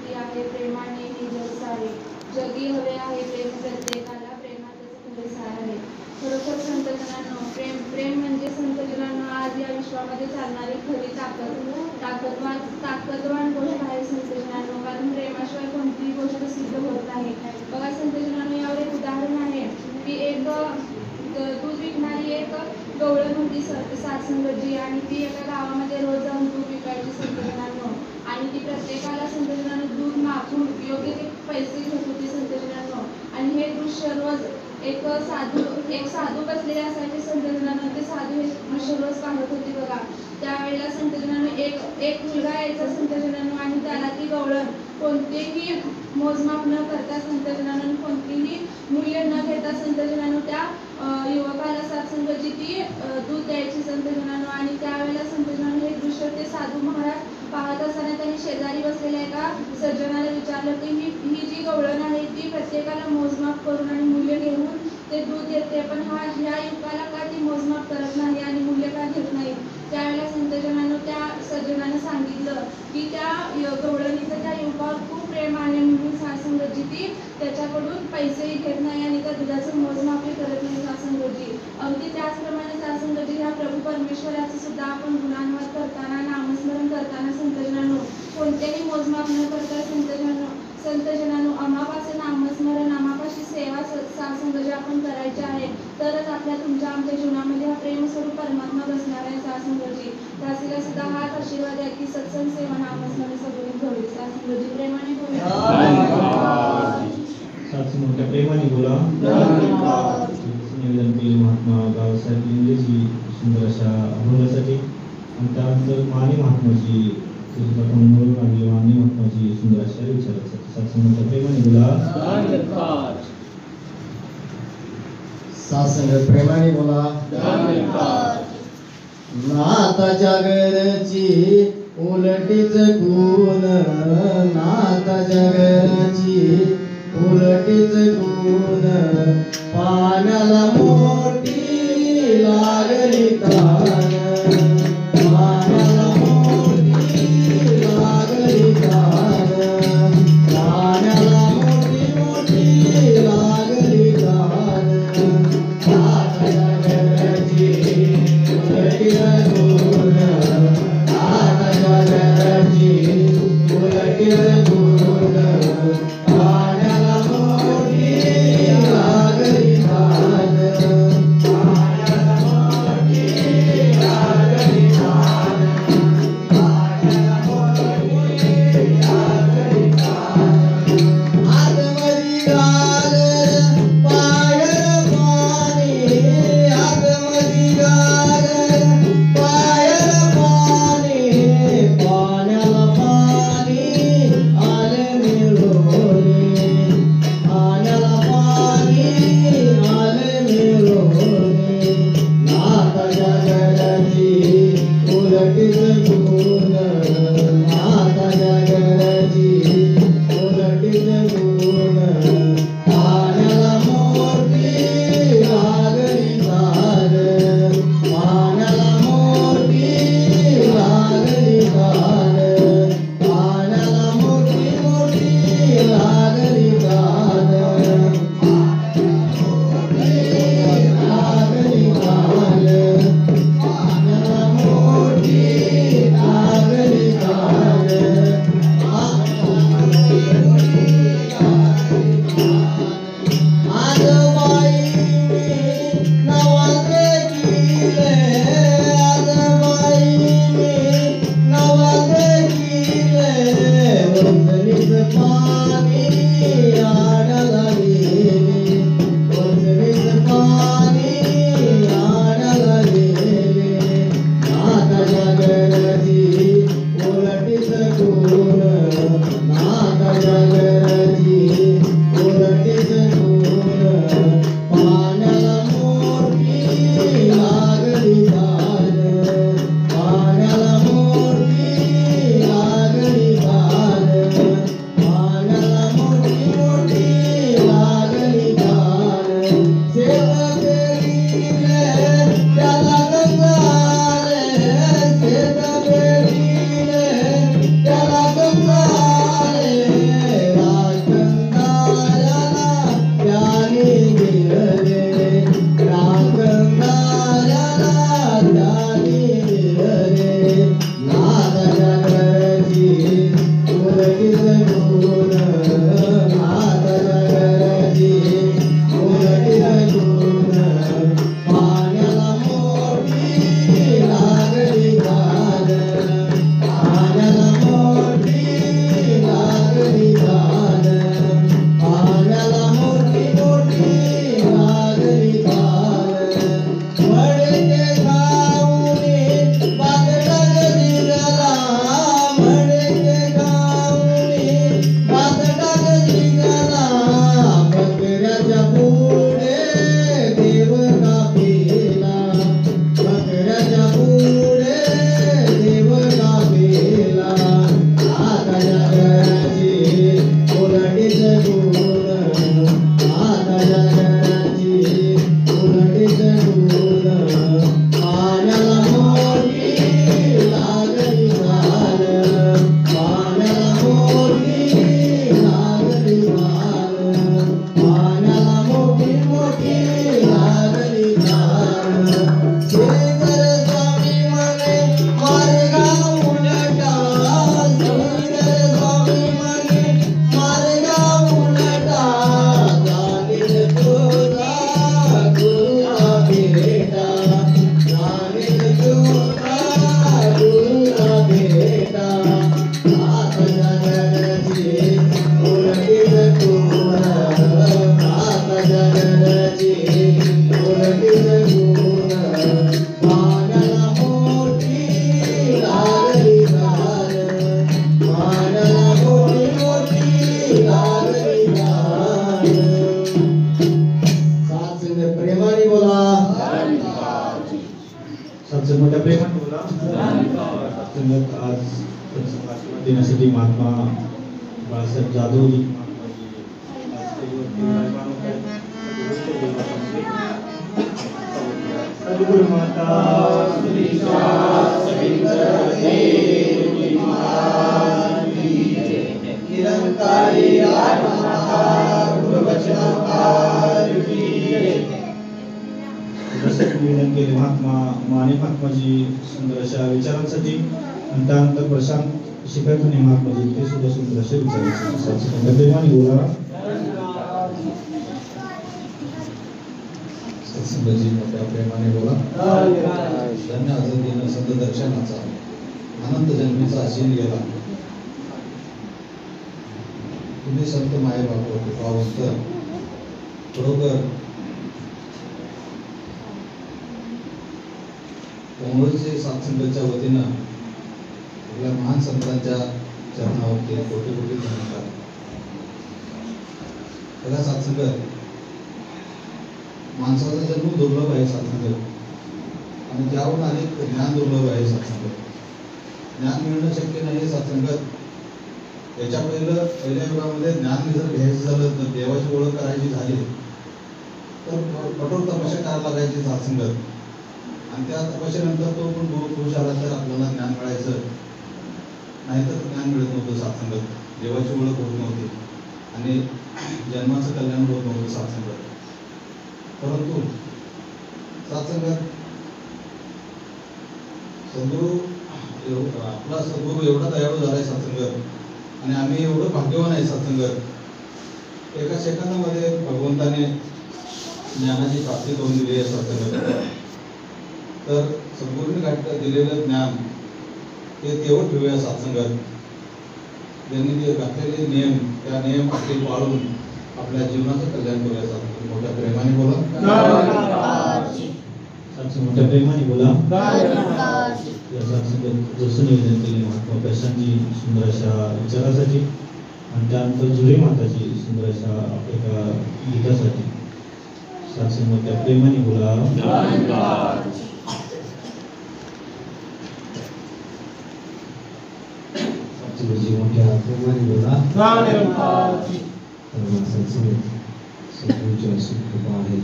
ती आहे प्रेमाने हे जग सारे. जगी हवे आहे प्रेम प्रत्येकाला, प्रेमातच खरे सार आहे. खरोखर संतजनांनो, प्रेम म्हणजे संतजनांनो आज या विश्वामध्ये चालणारी खरी ताकदवान गोष्ट आहे संतजनांनो. कारण प्रेमाशिवाय कोणतीही गोष्ट सिद्ध होत नाही. बघा संतजनांनो, यावर एक उदाहरण आहे की एक दूध विकणारी एक गवळण होती सत्संगतजी, आणि ती एका गावामध्ये रोज जाऊन दूध विकायची संतजनांनो. आणि ती प्रत्येकाला संतजनांनो दूध मागून योग्य ते पैसे घेत होती संतजनांनो. आणि हे दृश्य रोज एक साधू बसलेले असायचे संतजनांनो. ते साधू हे दृश्य रोज पाहत होते. बघा त्यावेळेला संतजनांनो एक मुलगा यायचा संतजनांनो, आणि त्याला ती गवळण कोणतेही मोजमाप न करता संतजनांनो, कोणतीही मूल्य न घेता संतजनांनो त्या युवकाला सत्संगची ती दूध द्यायची संतजनांनो. आणि त्यावेळेला संतजनांनो हे दृश्य ते साधू महाराज पाहत असताना त्यांनी शेजारी बसलेल्या एका सज्जनाला विचारलं की ही जी गवळण आहे ती प्रत्येकाला मोजमाप करून आणि मूल्य घेऊन ते दूध देते, पण ह्या युवकाला का ती मोजमाप करत नाही आणि मूल्य का घेत नाही. त्यावेळेला संतजनांनो त्या सज्जनानं सांगितलं की त्या गवळणीचं त्या युवकावर खूप प्रेम आहे, म्हणून सत्संगची ती त्याच्याकडून पैसेही घेत नाही आणि त्या दुधाचं मोजमापही करत नाही सत्संगची. अगदी त्याचप्रमाणे सत्संगची ह्या प्रभू परमेश्वराचं सुद्धा आपण गुणानुवाद करताना, नामस्मरण करताना संतजनांनो कोणतेही मोजमाप न करता संतजनांनो आम्हापासून नामस्मरण, आम्हापाशी सेवा सत्संग आपण करायचे आहे, तरच तुमच्या आमच्या जीवनामध्ये हा प्रेमस्वरूप परमात्मा बसणार आहे सत्संगची. त्याला सुद्धा हाच आशीर्वाद आहे की सत्संग सेवा नामस्मरण सगळी घडली. सत्संगची प्रेमाने मोठ्या प्रेमाने बोला. निवेदन केले महात्मा बाबासाहेब इंग्रजी सुंदर अशा बोलण्यासाठी, आणि त्यानंतर माने महात्माची माने महात्माची सुंदर अशा विचारासाठी सत्संग प्रेमाने बोला. सत्संग प्रेमाने बोला. नाताच्या घरची उलटीच गुण, नाताच्या घरची उलटीच गुण, पाण्याला मोठी लागली तान, पाण्याला मोठी लागली तान, पाण्याला मोठी लागली तान. नाताच्या घरची उलटीच गुण, नाताच्या घरची उलटीच गुण, पाण्याला मोठी लागली तान. मोठ्या प्रेमाने बोला. संगत आज आशीर्वाद देण्यासाठी महात्मा बाळासाहेब जाधवजी सद्गुरु माता निरंकारी निवेदन केले महात्मा महात्माजी सुंदर अशा विचारांसाठी आणि त्यानंतर प्रशांत शिकायचे महात्माजी ते सुद्धा सुंदर असे विचारांसाठी प्रेमाने बोला. सत्संगजी मोठ्या प्रेमाने बोला. धन्य आझादीनं संत दर्शनाचा अनंत जन्मीचा आशीन गेला. तुम्ही संत माय बाप पावंत बरोबर काँग्रेसचे सातसंगच्या वतीनं आपल्या महान संतांच्या चरणावरती कोटी कोटी धन्यवाद. बघा सातसंगत माणसाचा जन्म दुर्लभ आहे. सातसंगत आणि त्याहून अनेक ज्ञान दुर्लभ आहे. सातसंगत ज्ञान मिळणं शक्य नाही. सातसंगत याच्या पहिल्या युगामध्ये ज्ञान जर घ्यायचं झालं तर देवाची ओळख करायची झाली तर कठोर तपस्या करायला लागायची. सातसंगत आणि त्या तपस्येनंतर तो पण पुरुष आला तर आपल्याला ज्ञान मिळायचं, नाहीतर ज्ञान मिळत नव्हतं. सातसंगत देवाची ओळख होत नव्हती आणि जन्माचं कल्याण होत नव्हतं. सातसंगत परंतु सातसंगत सद्गुरू आपला सद्गुरू एवढा दयाळू झालाय. सातसंगत आणि आम्ही एवढं भाग्यवान आहे. सातसंगत एका सेकंदामध्ये भगवंताने ज्ञानाची प्राप्ती करून दिली आहे. सातसंगत तर सद्गुरूंनी दिलेलं ज्ञान ते तेवढं ठेवूया. सातसंगत त्यांनी जे घातलेले नियम त्या नियम आपले पाळून आपल्या जीवनाचं कल्याण करूया. सातसंगत मोठ्या प्रेमाने बोला. मोठ्या प्रेमाने बोला. या सातसंगत जसं निवेदन केले महात्मा प्रशांतजी सुंदर अशा विचारासाठी आणि त्यानंतर जुळे माताजी सुंदर अशा एका गीतासाठी सातसंगत मोठ्या प्रेमाने बोला. मोठ्या प्रेमाने बोला. सद्गुरूची अशी कृपा आहे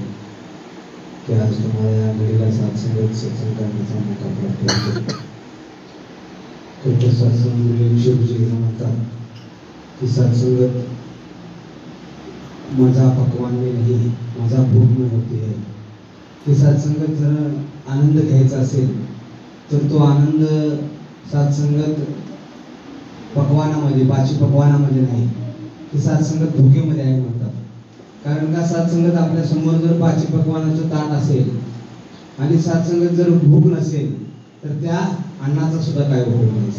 की आज तुम्हाला या घडीला सातसंगत सत्संग करण्याचा मोठा प्राप्त होतो. सत्संग शिवजी म्हणतात की सत्संगत माझा पकवान में नहीं, माझा भूक में होती है. की सत्संगत जर आनंद घ्यायचा असेल तर तो आनंद सातसंगत पकवानामध्ये पाची पकवानामध्ये नाही, की सातसंगत भुकेमध्ये आहे म्हणतात. कारण का सातसंगत आपल्या समोर जर पाची पकवानाचं ताट असेल आणि सातसंगत जर भूक नसेल तर त्या अन्नाचा सुद्धा काय उपयोग नाही.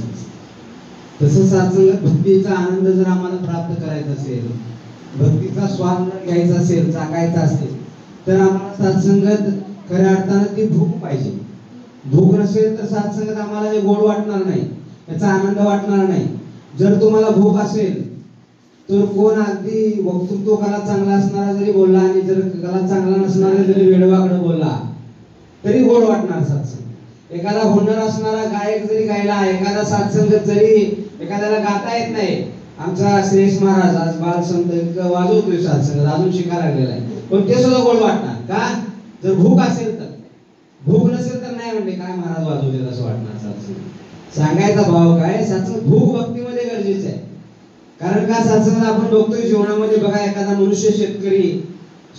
तसं सातसंगत भक्तीचा आनंद जर आम्हाला प्राप्त करायचा असेल, भक्तीचा स्वाद घ्यायचा असेल, चाकायचा असेल तर आम्हाला सातसंगत खऱ्या अर्थानं ती भूक पाहिजे. भूक नसेल तर सातसंगत आम्हाला हे गोड वाटणार नाही, याचा आनंद वाटणार नाही. जर तुम्हाला भूक असेल तर कोण अगदी वक्तृत्व कला चांगला असणारा जरी बोलला आणि जर कला चांगला नसणारा जरी वेडवाकडे बोलला तरी गोड वाटणार सातसंग. एखादा हुनर असणारा गायक जरी गायला, एखादा सातसंगत जरी एखाद्याला गाता येत नाही, आमचा श्रेष्ठ महाराज आज बालसंत वाजवतोय सातसंगत, अजून शिकायला लागलेला आहे, पण ते सुद्धा गोड वाटणार. का? जर भूक असेल तर. भूक नसेल तर नाही म्हणले काय महाराज वाजवतील असं वाटणार. सातसंग सांगायचा भाव काय? सातसंग भूक भक्तीमध्ये गरजेचं आहे. कारण का सातसंगत आपण बघतोय जीवनामध्ये, बघा एखादा मनुष्य शेतकरी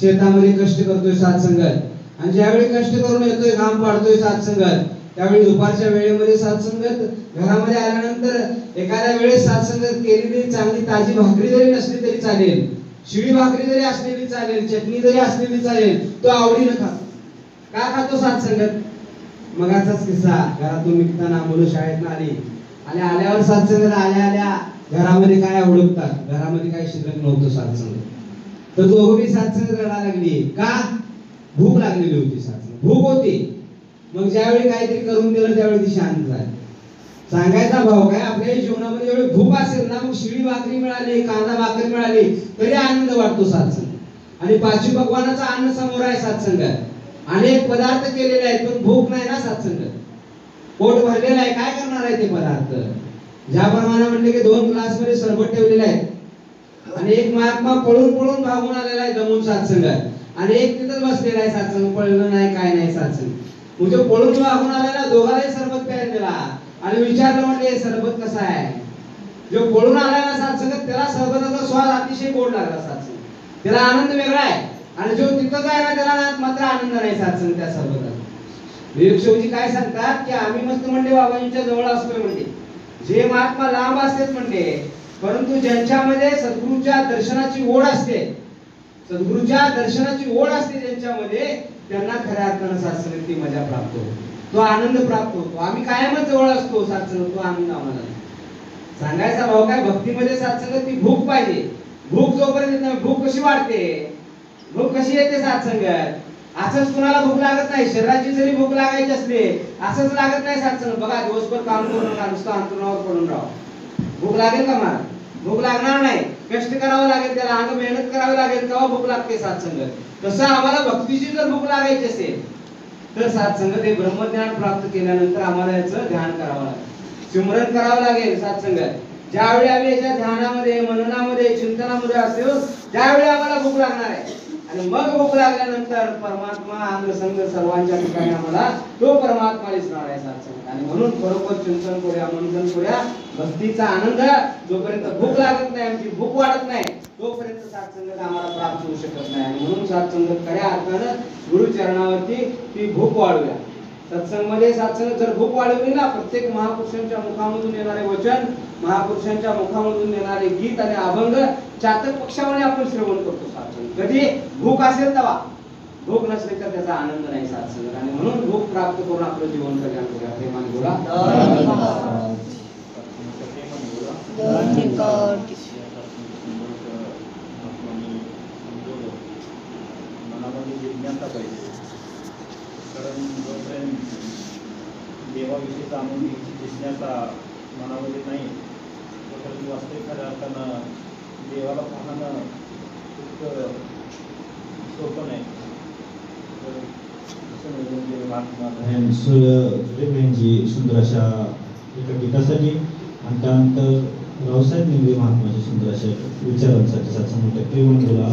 शेतामध्ये कष्ट करतोय सातसंगत, आणि ज्यावेळी कष्ट करून येतोय घाम पाडतोय सातसंगत, त्यावेळी दुपारच्या वेळेमध्ये सातसंगत घरामध्ये आल्यानंतर एखाद्या वेळेस सातसंगत केलेली चांगली ताजी भाकरी जरी नसली तरी चालेल, शिळी भाकरी जरी असलेली चालेल, चटणी जरी असलेली चालेल, तो आवडीनं खातो. का खातो सातसंगत? मगाचाच किस्सा, घरातून निघताना मुलं शाळेतून आली आणि आल्यावर सातसंगत आल्या घरामध्ये काय ओळखतात, घरामध्ये काय शिल्लक नव्हतं सात्संग. तर दोघी सात्संग रडा लागली. का? भूक लागलेली होती. सात्संग भूक होती. मग ज्यावेळी काहीतरी करून दिलं त्यावेळी ती शांत झाली. सांगायचा भाव काय, आपल्या जीवनामध्ये एवढी भूक असेल ना, मग शिळी भाकरी मिळाली, कांदा भाकरी मिळाली तरी आनंद वाटतो सात्संग. आणि पाचवी भगवानाचा अन्न समोर आहे सात्संगात. अनेक पदार्थ केलेले आहेत पण भूक नाही ना सात्संगात. पोट भरलेलं आहे, काय करणार आहे ते पदार्थ. ज्याप्रमाणे म्हणले की 2 ग्लासमध्ये सरबत ठेवलेले आहेत आणि एक महात्मा पळून पळून भागून आलेला आहे दमून सात्संगात आणि एक तिथंच बसलेला आहे सात्संग, पळलं नाही काय नाही सात्संग. म्हणजे पळून भागून आलेला दोघालाही सरबत प्यायला दिला आणि विचारलं म्हणजे सरबत कसा आहे. जो पळून आला ना सात्संगात त्याला सरबताचा स्वाद अतिशय गोड लागला सात्संग, त्याला आनंद वेगळा आहे. आणि जो तिथंच आहे ना त्याला मात्र आनंद नाही सात्संग त्या सरबतात. विवेक शिवजी काय सांगतात की आम्ही मस्त म्हणजे बाबांच्या जवळ असतोय म्हणजे जे महात्मा लांब असतात म्हणजे, परंतु ज्यांच्यामध्ये सद्गुरूच्या दर्शनाची ओढ असते, सद्गुरूच्या दर्शनाची ओढ असते ज्यांच्यामध्ये, त्यांना खऱ्या अर्थानं सात्संगात ती मजा प्राप्त होतो, तो आनंद प्राप्त होतो. आम्ही कायमच जवळ असतो सात्संग, तो आनंद आम्हाला नाही. सांगायचा भाव काय, भक्तीमध्ये सात्संगात ती भूक पाहिजे. भूक जोपर्यंत येत नाही, भूक कशी वाढते, भूक कशी येते सात्संगात. असंच कुणाला भूक लागत नाही. शरीराची जरी भूक लागायची असली असंच लागत नाही सात्संग. बघा दिवसभर काम करू नका, नुसतं अंतरुणावर पडून राहा, भूक लागेल का मला? भूक लागणार नाही. कष्ट करावं लागेल, त्याला अंग मेहनत करावी लागेल, तेव्हा भूक लागते सात्संगात. तसं आम्हाला भक्तीची जर भूक लागायची असेल तर सात्संगात हे ब्रह्मज्ञान प्राप्त केल्यानंतर आम्हाला याचं ध्यान करावं लागेल, सिमरन करावं लागेल सात्संगात. ज्यावेळी आम्ही याच्या ध्यानामध्ये, मननामध्ये, चिंतनामध्ये असतो त्यावेळी आम्हाला भूक लागणार आहे. आणि मग भूक लागल्यानंतर परमात्मा अंगसंग सर्वांच्या ठिकाणी आम्हाला तो परमात्मा दिसणार आहे सात्संग. आणि म्हणून बरोबर चिंतन करूया, मनन करूया. भक्तीचा आनंद जोपर्यंत भूक लागत नाही, आमची भूक वाढत नाही, तोपर्यंत सात्संगात आम्हाला प्राप्त होऊ शकत नाही. आणि म्हणून सात्संगात खऱ्या अर्थानं गुरुचरणावरती ती भूक वाढूया. सत्संगमध्ये सात्संगात जर भूक वाढवली ना, प्रत्येक महापुरुषांच्या मुखामधून येणारे वचन, महापुरुषांच्या मुखामधून येणारे गीत आणि अभंग चातक पक्षामध्ये आपण श्रवण करतो सात्संग. कधी भूक असेल तेव्हा, भूक नसले तर त्याचा आनंद नाही सात्संग. आणि म्हणून भूक प्राप्त करून आपलं जीवन कल्याण करूया. प्रेमाने बोला. मनामध्ये जिज्ञासा पाहिजे. कारण जोपर्यंत देवाविषयी जाणून घ्यायची जिज्ञासा मनामध्ये नाही तोपर्यंत वास्तविक खऱ्या अर्थानं देवाला पाहणं खूप सोपं नाही. यांची सुंदर अशा एका गीतासाठी आणि त्यानंतर रावसाहेब निंगरे महात्माची सुंदर अशा विचारांसाठी सत्संग प्रेम बोला.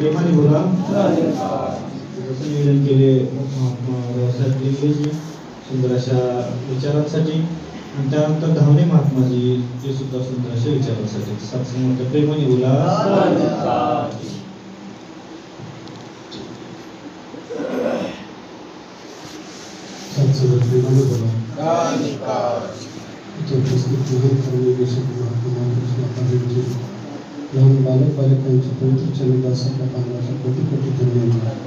प्रेमाने बोला. जसं निवेदन केले महात्मा बाबासाहेब लिंगेजी सुंदर अशा विचारांसाठी आणि त्यानंतर धावणे महात्माजी ते सुद्धा सुंदर अशा विचारांसाठी सत्संग प्रेमाने बोला. सत्संग प्रेमाने बोला. तो उपस्थित जीवन करणे विषय महात्मा लहान बालकांची पवित्र चरणदासाच्या पानाचा कोटी कोटी धन्यवाद.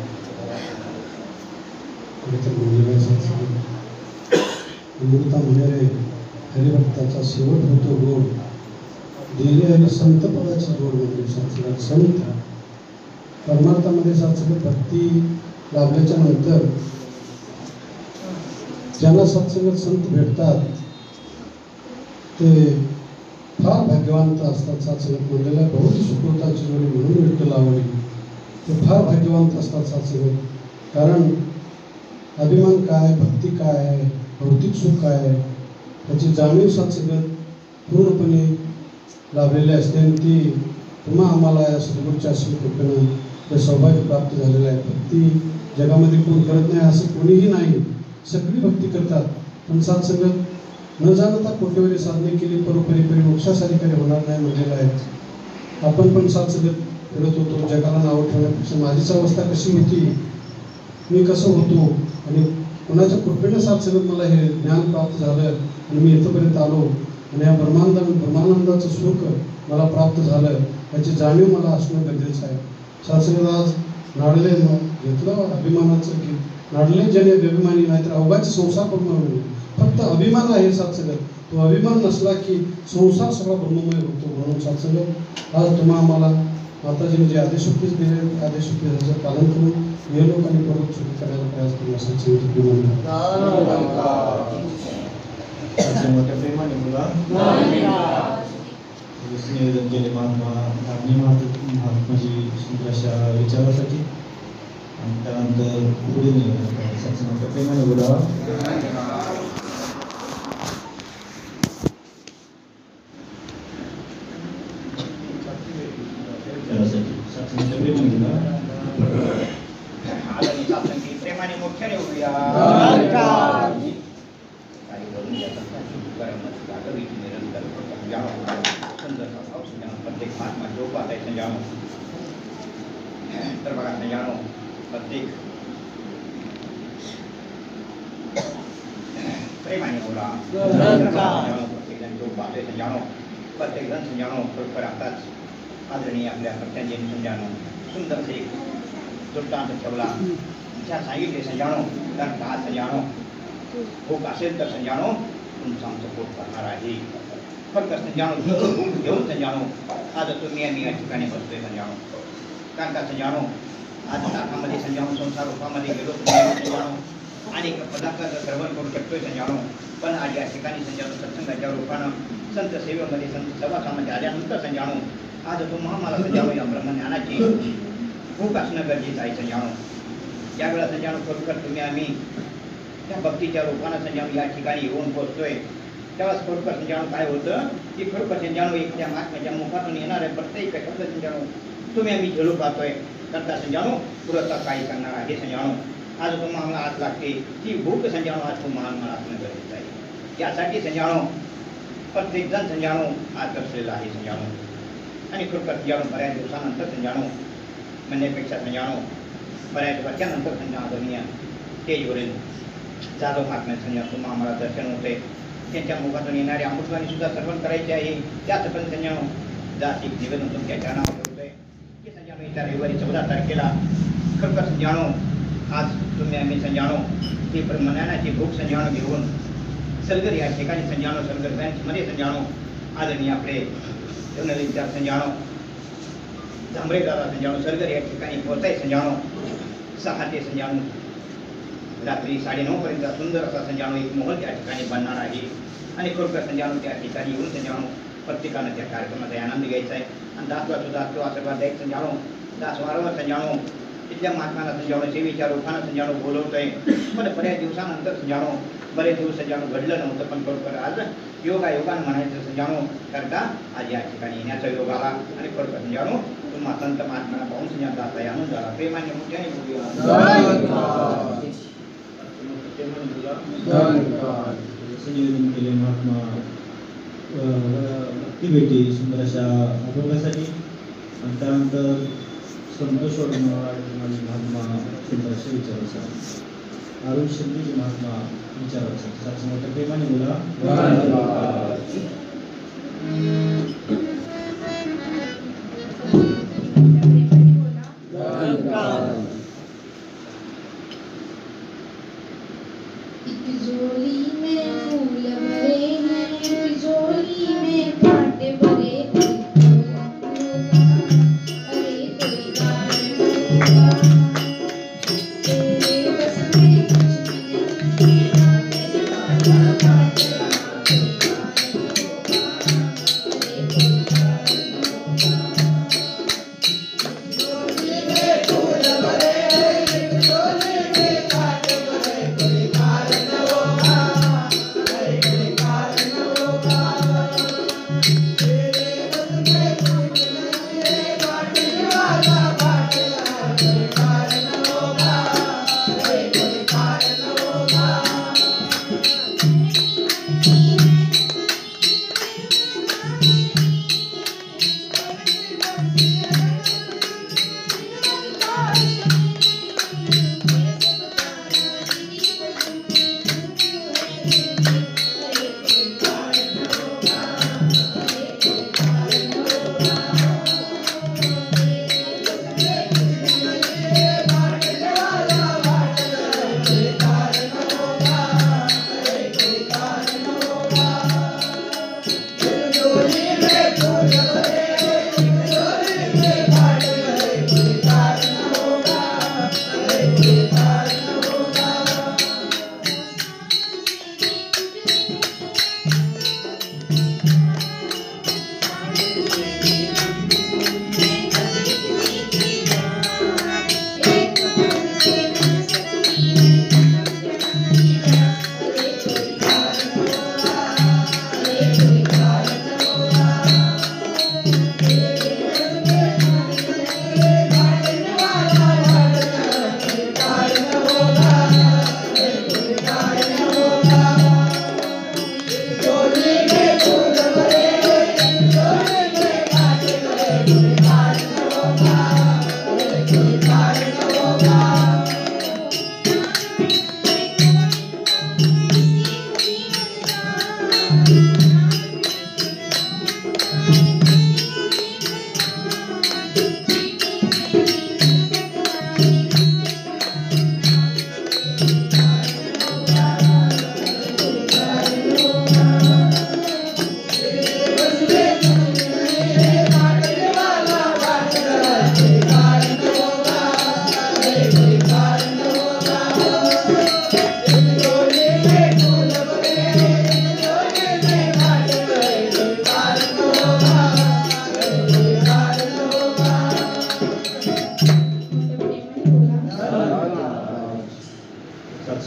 अमृता म्हणारे हरिभक्ताचा शेवट होतो गोड दिले आणि संत पदाची जोड म्हणजे सत्संगात संत परमार्थामध्ये सत्संग भक्ती लाभल्याच्या नंतर ज्यांना सत्संगात संत भेटतात ते फार भाग्यवंत असतात. सत्संगात म्हणलेला बहुत सुकृताची जोडी म्हणून विठ्ठल आवडली. ते फार भाग्यवंत असतात सत्संगात. कारण अभिमान काय, भक्ती काय, भौतिक सुख काय याची जाणीव सत्संगात पूर्णपणे लाभलेली असते आणि ती पुन्हा आम्हाला या सद्गुरूच्या कृपेनं ते सौभाग्य प्राप्त झालेलं आहे. भक्ती जगामध्ये कोण करत नाही असं कोणीही नाही. सगळी भक्ती करतात पण सत्संगात न जाणता कोट्यवधी साधने केली परोपरी मोक्षासाठी काही होणार नाही म्हणलेलं आहे. आपण पण सत्संगात फिरत होतो. जगाला नाव ठेवण्यापेक्षा माझीच अवस्था कशी होती, मी कसं होतो आणि कोणाच्या कृपेनं सत्संगात मला हे ज्ञान प्राप्त झालं आणि मी इथंपर्यंत आलो आणि या ब्रह्मानंदाचं सुख मला प्राप्त झालं याची जाणीव मला असणं गरजेचं आहे. सत्संगात आज नाडले घेतलं अभिमानाचं की नाडले जने अभिमानी नाहीतर अवघाचे संसार ब्रह्ममय. फक्त अभिमान आहे सत्संगात. तो अभिमान नसला की संसार सगळा ब्रह्ममय होतो. म्हणून सत्संगात आज तुम्हा आम्हाला माताजीने जे आदेशोक्तीच दिले आदेशोक्तीचं पालन करून हे लोकांनी परत सुरू करायला प्रयास करून सत्संगाची मोठ्या प्रेमाने बोला. निवेदन केले महात्माजी सुंदर अशा विचारासाठी आणि त्यानंतर पुढे निवेदन सत्संग मोठ्या प्रेमाने बोला. प्रेमाने मोठ्याने होऊया. प्रत्येक महात्मा जो पाहता है संजानो तर बघा संजानो प्रत्येक प्रेमाने बोला. प्रत्येक जण जो पाहते संजानो प्रत्येक जण संजानो खरोखर आताच आदरणीय आपल्या प्रत्यांनी संजानो सुंदर से दृष्टांत ठेवला. ज्या सांगितले संजानो तर का संजानो भूक असेल तर संजानो तुमचं आमचं पोट भरणार आहे. फक्त संजानो भूक घेऊन संजानो आज तुम्ही आम्ही या ठिकाणी बसतोय संजानो कारण का संजानो आज नाकामध्ये संजानो संसार रूपामध्ये गेलो संजानो अनेक पदार्थाचं श्रवण करू शकतोय संजानो पण आज या ठिकाणी संजानो सत्संगाच्या रूपानं संत सेवेमध्ये संत सहवासामध्ये आल्यानंतर संजानो आज तुम्हाला मला संजानो या ब्रह्मज्ञानाची भूक असणं गरजेचं आहे संजानो ज्यावेळेला संजानो खरोखर तुम्ही आम्ही त्या भक्तीच्या रूपानं संजानो या ठिकाणी येऊन पोहोचतोय त्यावेळेस खरोखर संजानो काय होतं की खरोखर संजानो एखाद्या महात्म्याच्या मुखातून येणाऱ्या प्रत्येक शब्द संजानो तुम्ही आम्ही झेलू पाहतोय करता संजानो पुरता काही करणार आहे संजानो आज तुम्हाला आज लागते ती भूक संजानो आज तुम्हाला मला असणं गरजेचं आहे यासाठी संजानो प्रत्येक जण संजानो आज कसलेला आहे संजानो आणि खरोखर संजानो बऱ्याच दिवसानंतर संजानो म्हणण्यापेक्षा संजानो बऱ्याच वर्षानंतर संजानो आदरणीय स्टेजवरील जाधव महात्म्या संजानो तुम्हाला आम्हाला दर्शन होते त्यांच्या मुखातून येणारे अमृतवाणी सुद्धा सर्वण करायचे आहे त्याच पण संजानो जाती निवेदन तुमच्या चरणावर होतोय की संजानो येत्या रविवारी 14 तारखेला खरोखर संजानो आज तुम्ही आम्ही संजानो ती ब्रह्मज्ञानाची भूक संजानो घेऊन सलगर या ठिकाणी संजानो सलगर बँकमध्ये संजानो आदरणीय आपले विचार संजानो जांभळे दादा संजानो सलगर या ठिकाणी पोहोचाय संजानो 6 ते संजानो रात्री 9:30 पर्यंत सुंदर असा संजानो एक मोहल त्या ठिकाणी बनणार आहे आणि खरोखर संजानो त्या ठिकाणी येऊन संजानो प्रत्येकानं त्या कार्यक्रमाचा आनंद घ्यायचा आहे आणि दासला सुद्धा तो आशीर्वाद द्यायचा संजानो दास वारंवार संजानो तिथल्या महात्म्याला संजानो सेवेच्या रूपानं संजानो बोलवतोय पण बऱ्याच दिवसानंतर संजानो बरेच दिवस संजानो घडलं नव्हतं पण खरोखर आज योगानं म्हणायचं संजानो करता आज या ठिकाणी येण्याचा योग आला आणि खरोखर संजानो तुम्हा संत महात्म्याला पाहून संजानो दासला आनंद झाला प्रेमाने मोठ्याने बोलूया संयोजन केले महात्मा भक्ती भेटी सुंदर अशा अभंगासाठी आणि त्यानंतर संतोष महात्मा सुंदर असे विचारासाठी अरुण शिंदेजी महात्मा विचारासाठी सात मोठ्या प्रेमाने बोला तिजोरी में फूल भरे हैं तिजोरी में कांटे भरे हैं अरे कोई कारण होगा तेरे बस में कुछ भी नहीं तेरे माथा काट रहा कोई कारण होगा अरे कोई कारण होगा तिजोरी में फूल भरे हैं तिजोरी में कांटे भरे कोई कारण होगा अरे कोई कारण होगा तेरे बस में कुछ नहीं है बांटने वाला बांट रहा कोई कारण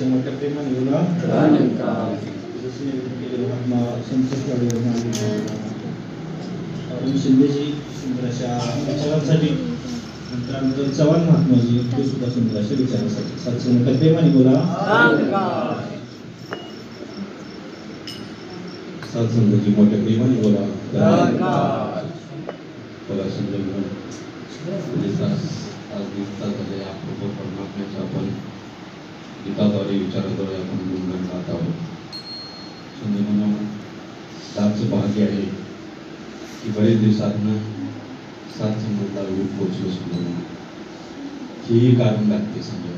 सातशे मोठ्या प्रेमाने बोला. महात्मा संत अरुण शिंदेजी सुंदर अशा विचारांसाठी, नंतर चव्हाण महात्माजी ते सुद्धा सुंदर अशा विचारांसाठी सातशे मोठ्या प्रेमाने बोला. सत्संगाची मोठ्या प्रेमाने बोला. बोला समजा आज गीता झाले आपलं परमात्म्याच्या आपण गीताद्वारे विचाराद्वारे आपण गुणगान गात आहोत. समजा म्हणून सातचं भाग्य आहे की बरेच दिवसातनं सात संगतला रूप पोचलो. समजा हेही कारण लागते. समजा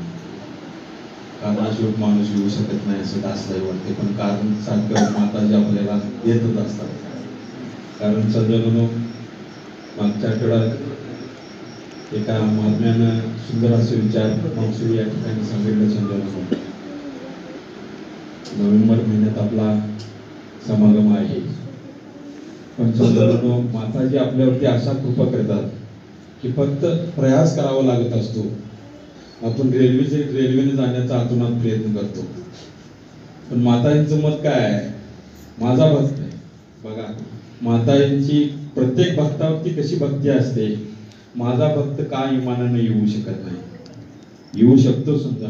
कारणाशिवाय माणूस येऊ शकत नाही असं दासलाही वाटते, पण कारण सारखं माताजी आपल्याला येतच असतात. कारण समजा मागच्या आठवड्यात एका महात्म्यानं सुंदर असे विचार मागसूर या ठिकाणी सांगितलं. समजा नोव्हेंबर महिन्यात आपला समागम आहे, पण समजा माताजी आपल्यावरती अशा कृपा करतात की फक्त प्रयास करावा लागत असतो. आपण रेल्वेने जाण्याचा आतुनात प्रयत्न करतो, पण माताजींचं मत काय आहे? माझा भक्त आहे. बघा माताजींची प्रत्येक भक्तावरती कशी भक्ती असते. माझा भक्त का इमानाने येऊ शकत नाही? येऊ शकतो. समजा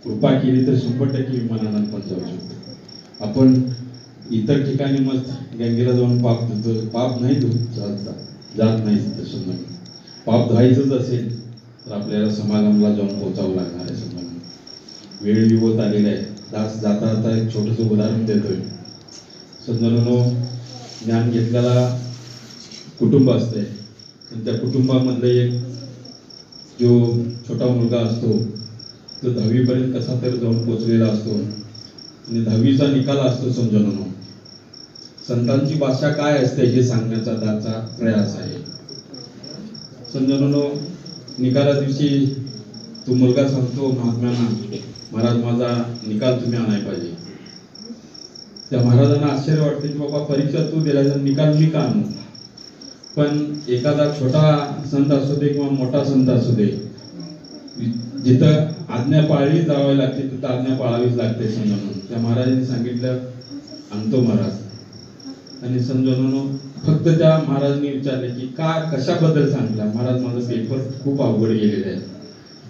कृपा केली तर 100% इमानानं पण जाऊ शकतो. आपण इतर ठिकाणी मस्त गंगेला जाऊन पाप धुतो, पाप नाही जात नाही. समजा पाप धुवायचंच असेल तर आपल्याला समागमला जाऊन पोचावं लागणार आहे. समजा वेळ होत आलेला आहे. दास जाता जाता एक छोटंसं उदाहरण देतोय. समजा ज्ञान घेतलेला कुटुंब असतंय, आणि त्या कुटुंबामधलं एक जो छोटा मुलगा असतो तो 10वी पर्यंत कसा तर जाऊन पोचलेला असतो, आणि 10वीचा निकाल असतो. समजा संतांची भाषा काय असते हे सांगण्याचा त्याचा प्रयास आहे. समजा निकाला दिवशी तो मुलगा सांगतो महात्म्यांना, महाराज माझा निकाल तुम्ही आणायला पाहिजे. त्या महाराजांना आश्चर्य वाटते की बाबा परीक्षा तू दिल्याचा निकाल मी का आणू? पण एखादा छोटा संत असू दे किंवा मोठा संत असू दे, जिथं आज्ञा पाळली जावी लागते तिथं आज्ञा पाळावीच लागते. समजा त्या महाराजांनी सांगितलं आणतो महाराज. आणि समजा फक्त त्या महाराजांनी विचारले की का कशाबद्दल सांगितलं? महाराज माझं पेपर खूप अवघड गेलेले आहे,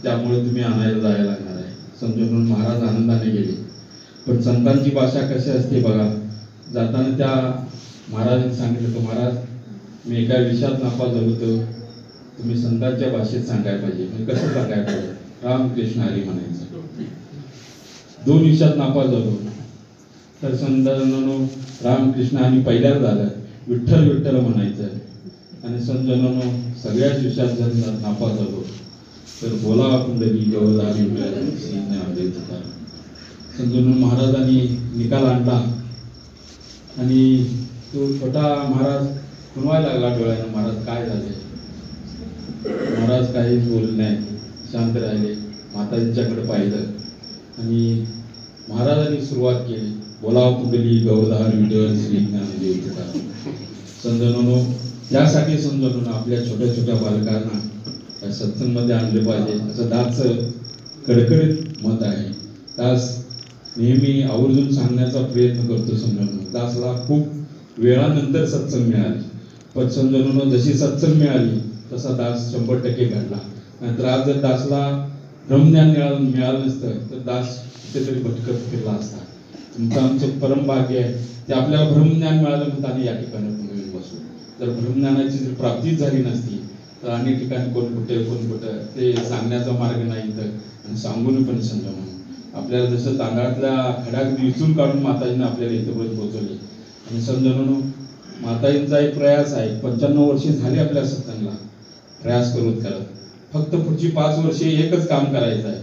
त्यामुळे तुम्ही आणायला जायला लागणार आहे. समजा महाराज आनंदाने गेले. पण संतांची भाषा कशी असते बघा. जाताना त्या महाराजांनी सांगितलं की महाराज मी एका विषयात नापास झालो होतो, तुम्ही संतांच्या भाषेत सांगायला पाहिजे. म्हणजे कसं सांगायला पाहिजे? रामकृष्ण हरी म्हणायचं. 2 विषयात नापास झालो तर संतांनो रामकृष्ण आणि पहिल्याच झालं विठ्ठल विठ्ठल म्हणायचं. आणि समजा सगळ्याच विषयात जर नापास झालो तर बोला कुंडली गवधारी समजा महाराजांनी निकाल आणला. आणि तो छोटा महाराज कुणवायला लागला डोळ्यानं, महाराज काय झाले? महाराज काहीच बोलले नाही, शांत राहिले. माताजींच्याकडे पाहिलं आणि महाराजांनी सुरुवात केली, बोला कुंडली गौरधार विठ्ठल श्री ज्ञानदेव तुकाराम. समजा त्यासाठी समजा आपल्या छोट्या छोट्या बालकांना सत्संगमध्ये आणले पाहिजे असं दासचं कडकडीत मत आहे. दास नेहमी आवर्जून सांगण्याचा प्रयत्न करतो. समजा दासला खूप वेळानंतर सत्संग मिळाली, पण समजा जशी सत्संग मिळाली तसा दास 100% घडला. नाहीतर आज जर दासला ब्रह्मज्ञान मिळालं नसतं तर दास कुठेतरी भटकत फिरला असता. तुमचं आमचं परम भाग्य आहे ते आपल्याला ब्रह्मज्ञान मिळालं म्हणून आम्ही या ठिकाणी येऊन बसू. जर ब्रह्मज्ञानाची जर प्राप्तीच झाली नसती तर अनेक ठिकाणी कोण कुठं ते सांगण्याचा मार्ग नाही तर, आणि सांगून पण समजा म्हणून आपल्याला जसं तांदळातल्या खड्यात विचून काढून माताजींना आपल्याला इथपर्यंत पोहोचवले. आणि समजा म्हणून माताजींचा एक प्रयास आहे. 95 वर्षे झाली आपल्या सत्संगाला प्रयास करत फक्त पुढची 5 वर्षे एकच काम करायचं आहे.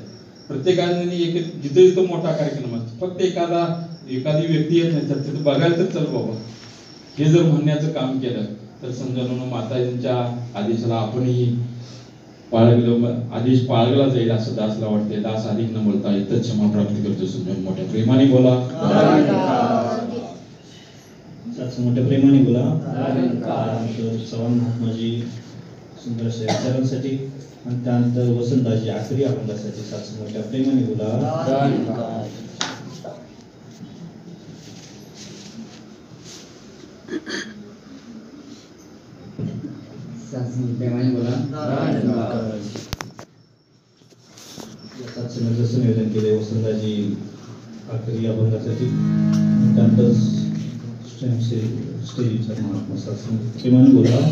प्रत्येकाने जिथे जिथं मोठा कार्यक्रम असतो फक्त एखादी व्यक्ती येत नाही तर तिथं बघायला तर चल बाबा हे जर म्हणण्याचं काम केलं तर समजा म्हणून माताजींच्या आदेशाला आपणही आदेश पाळला जाईल असं दासला वाटते. दास अधिक न बोलता इथं क्षमा प्राप्ती करतो. समजा मोठ्या प्रेमाने बोला. मोठ्या प्रेमाने बोला. चव्हाण महात्माजी सुंदर अशा विचारांसाठी आणि त्यानंतर वसंतदाजी आखरी अभंगासाठी साथसंगतच्या प्रेमाने बोला. प्रेमाने बोला. साथसंगत जसं नियोजन केले वसंतदाजी आखरी अभंगासाठी त्यानंतर स्टेजच्या महात्मा साथसंगत प्रेमाने बोला.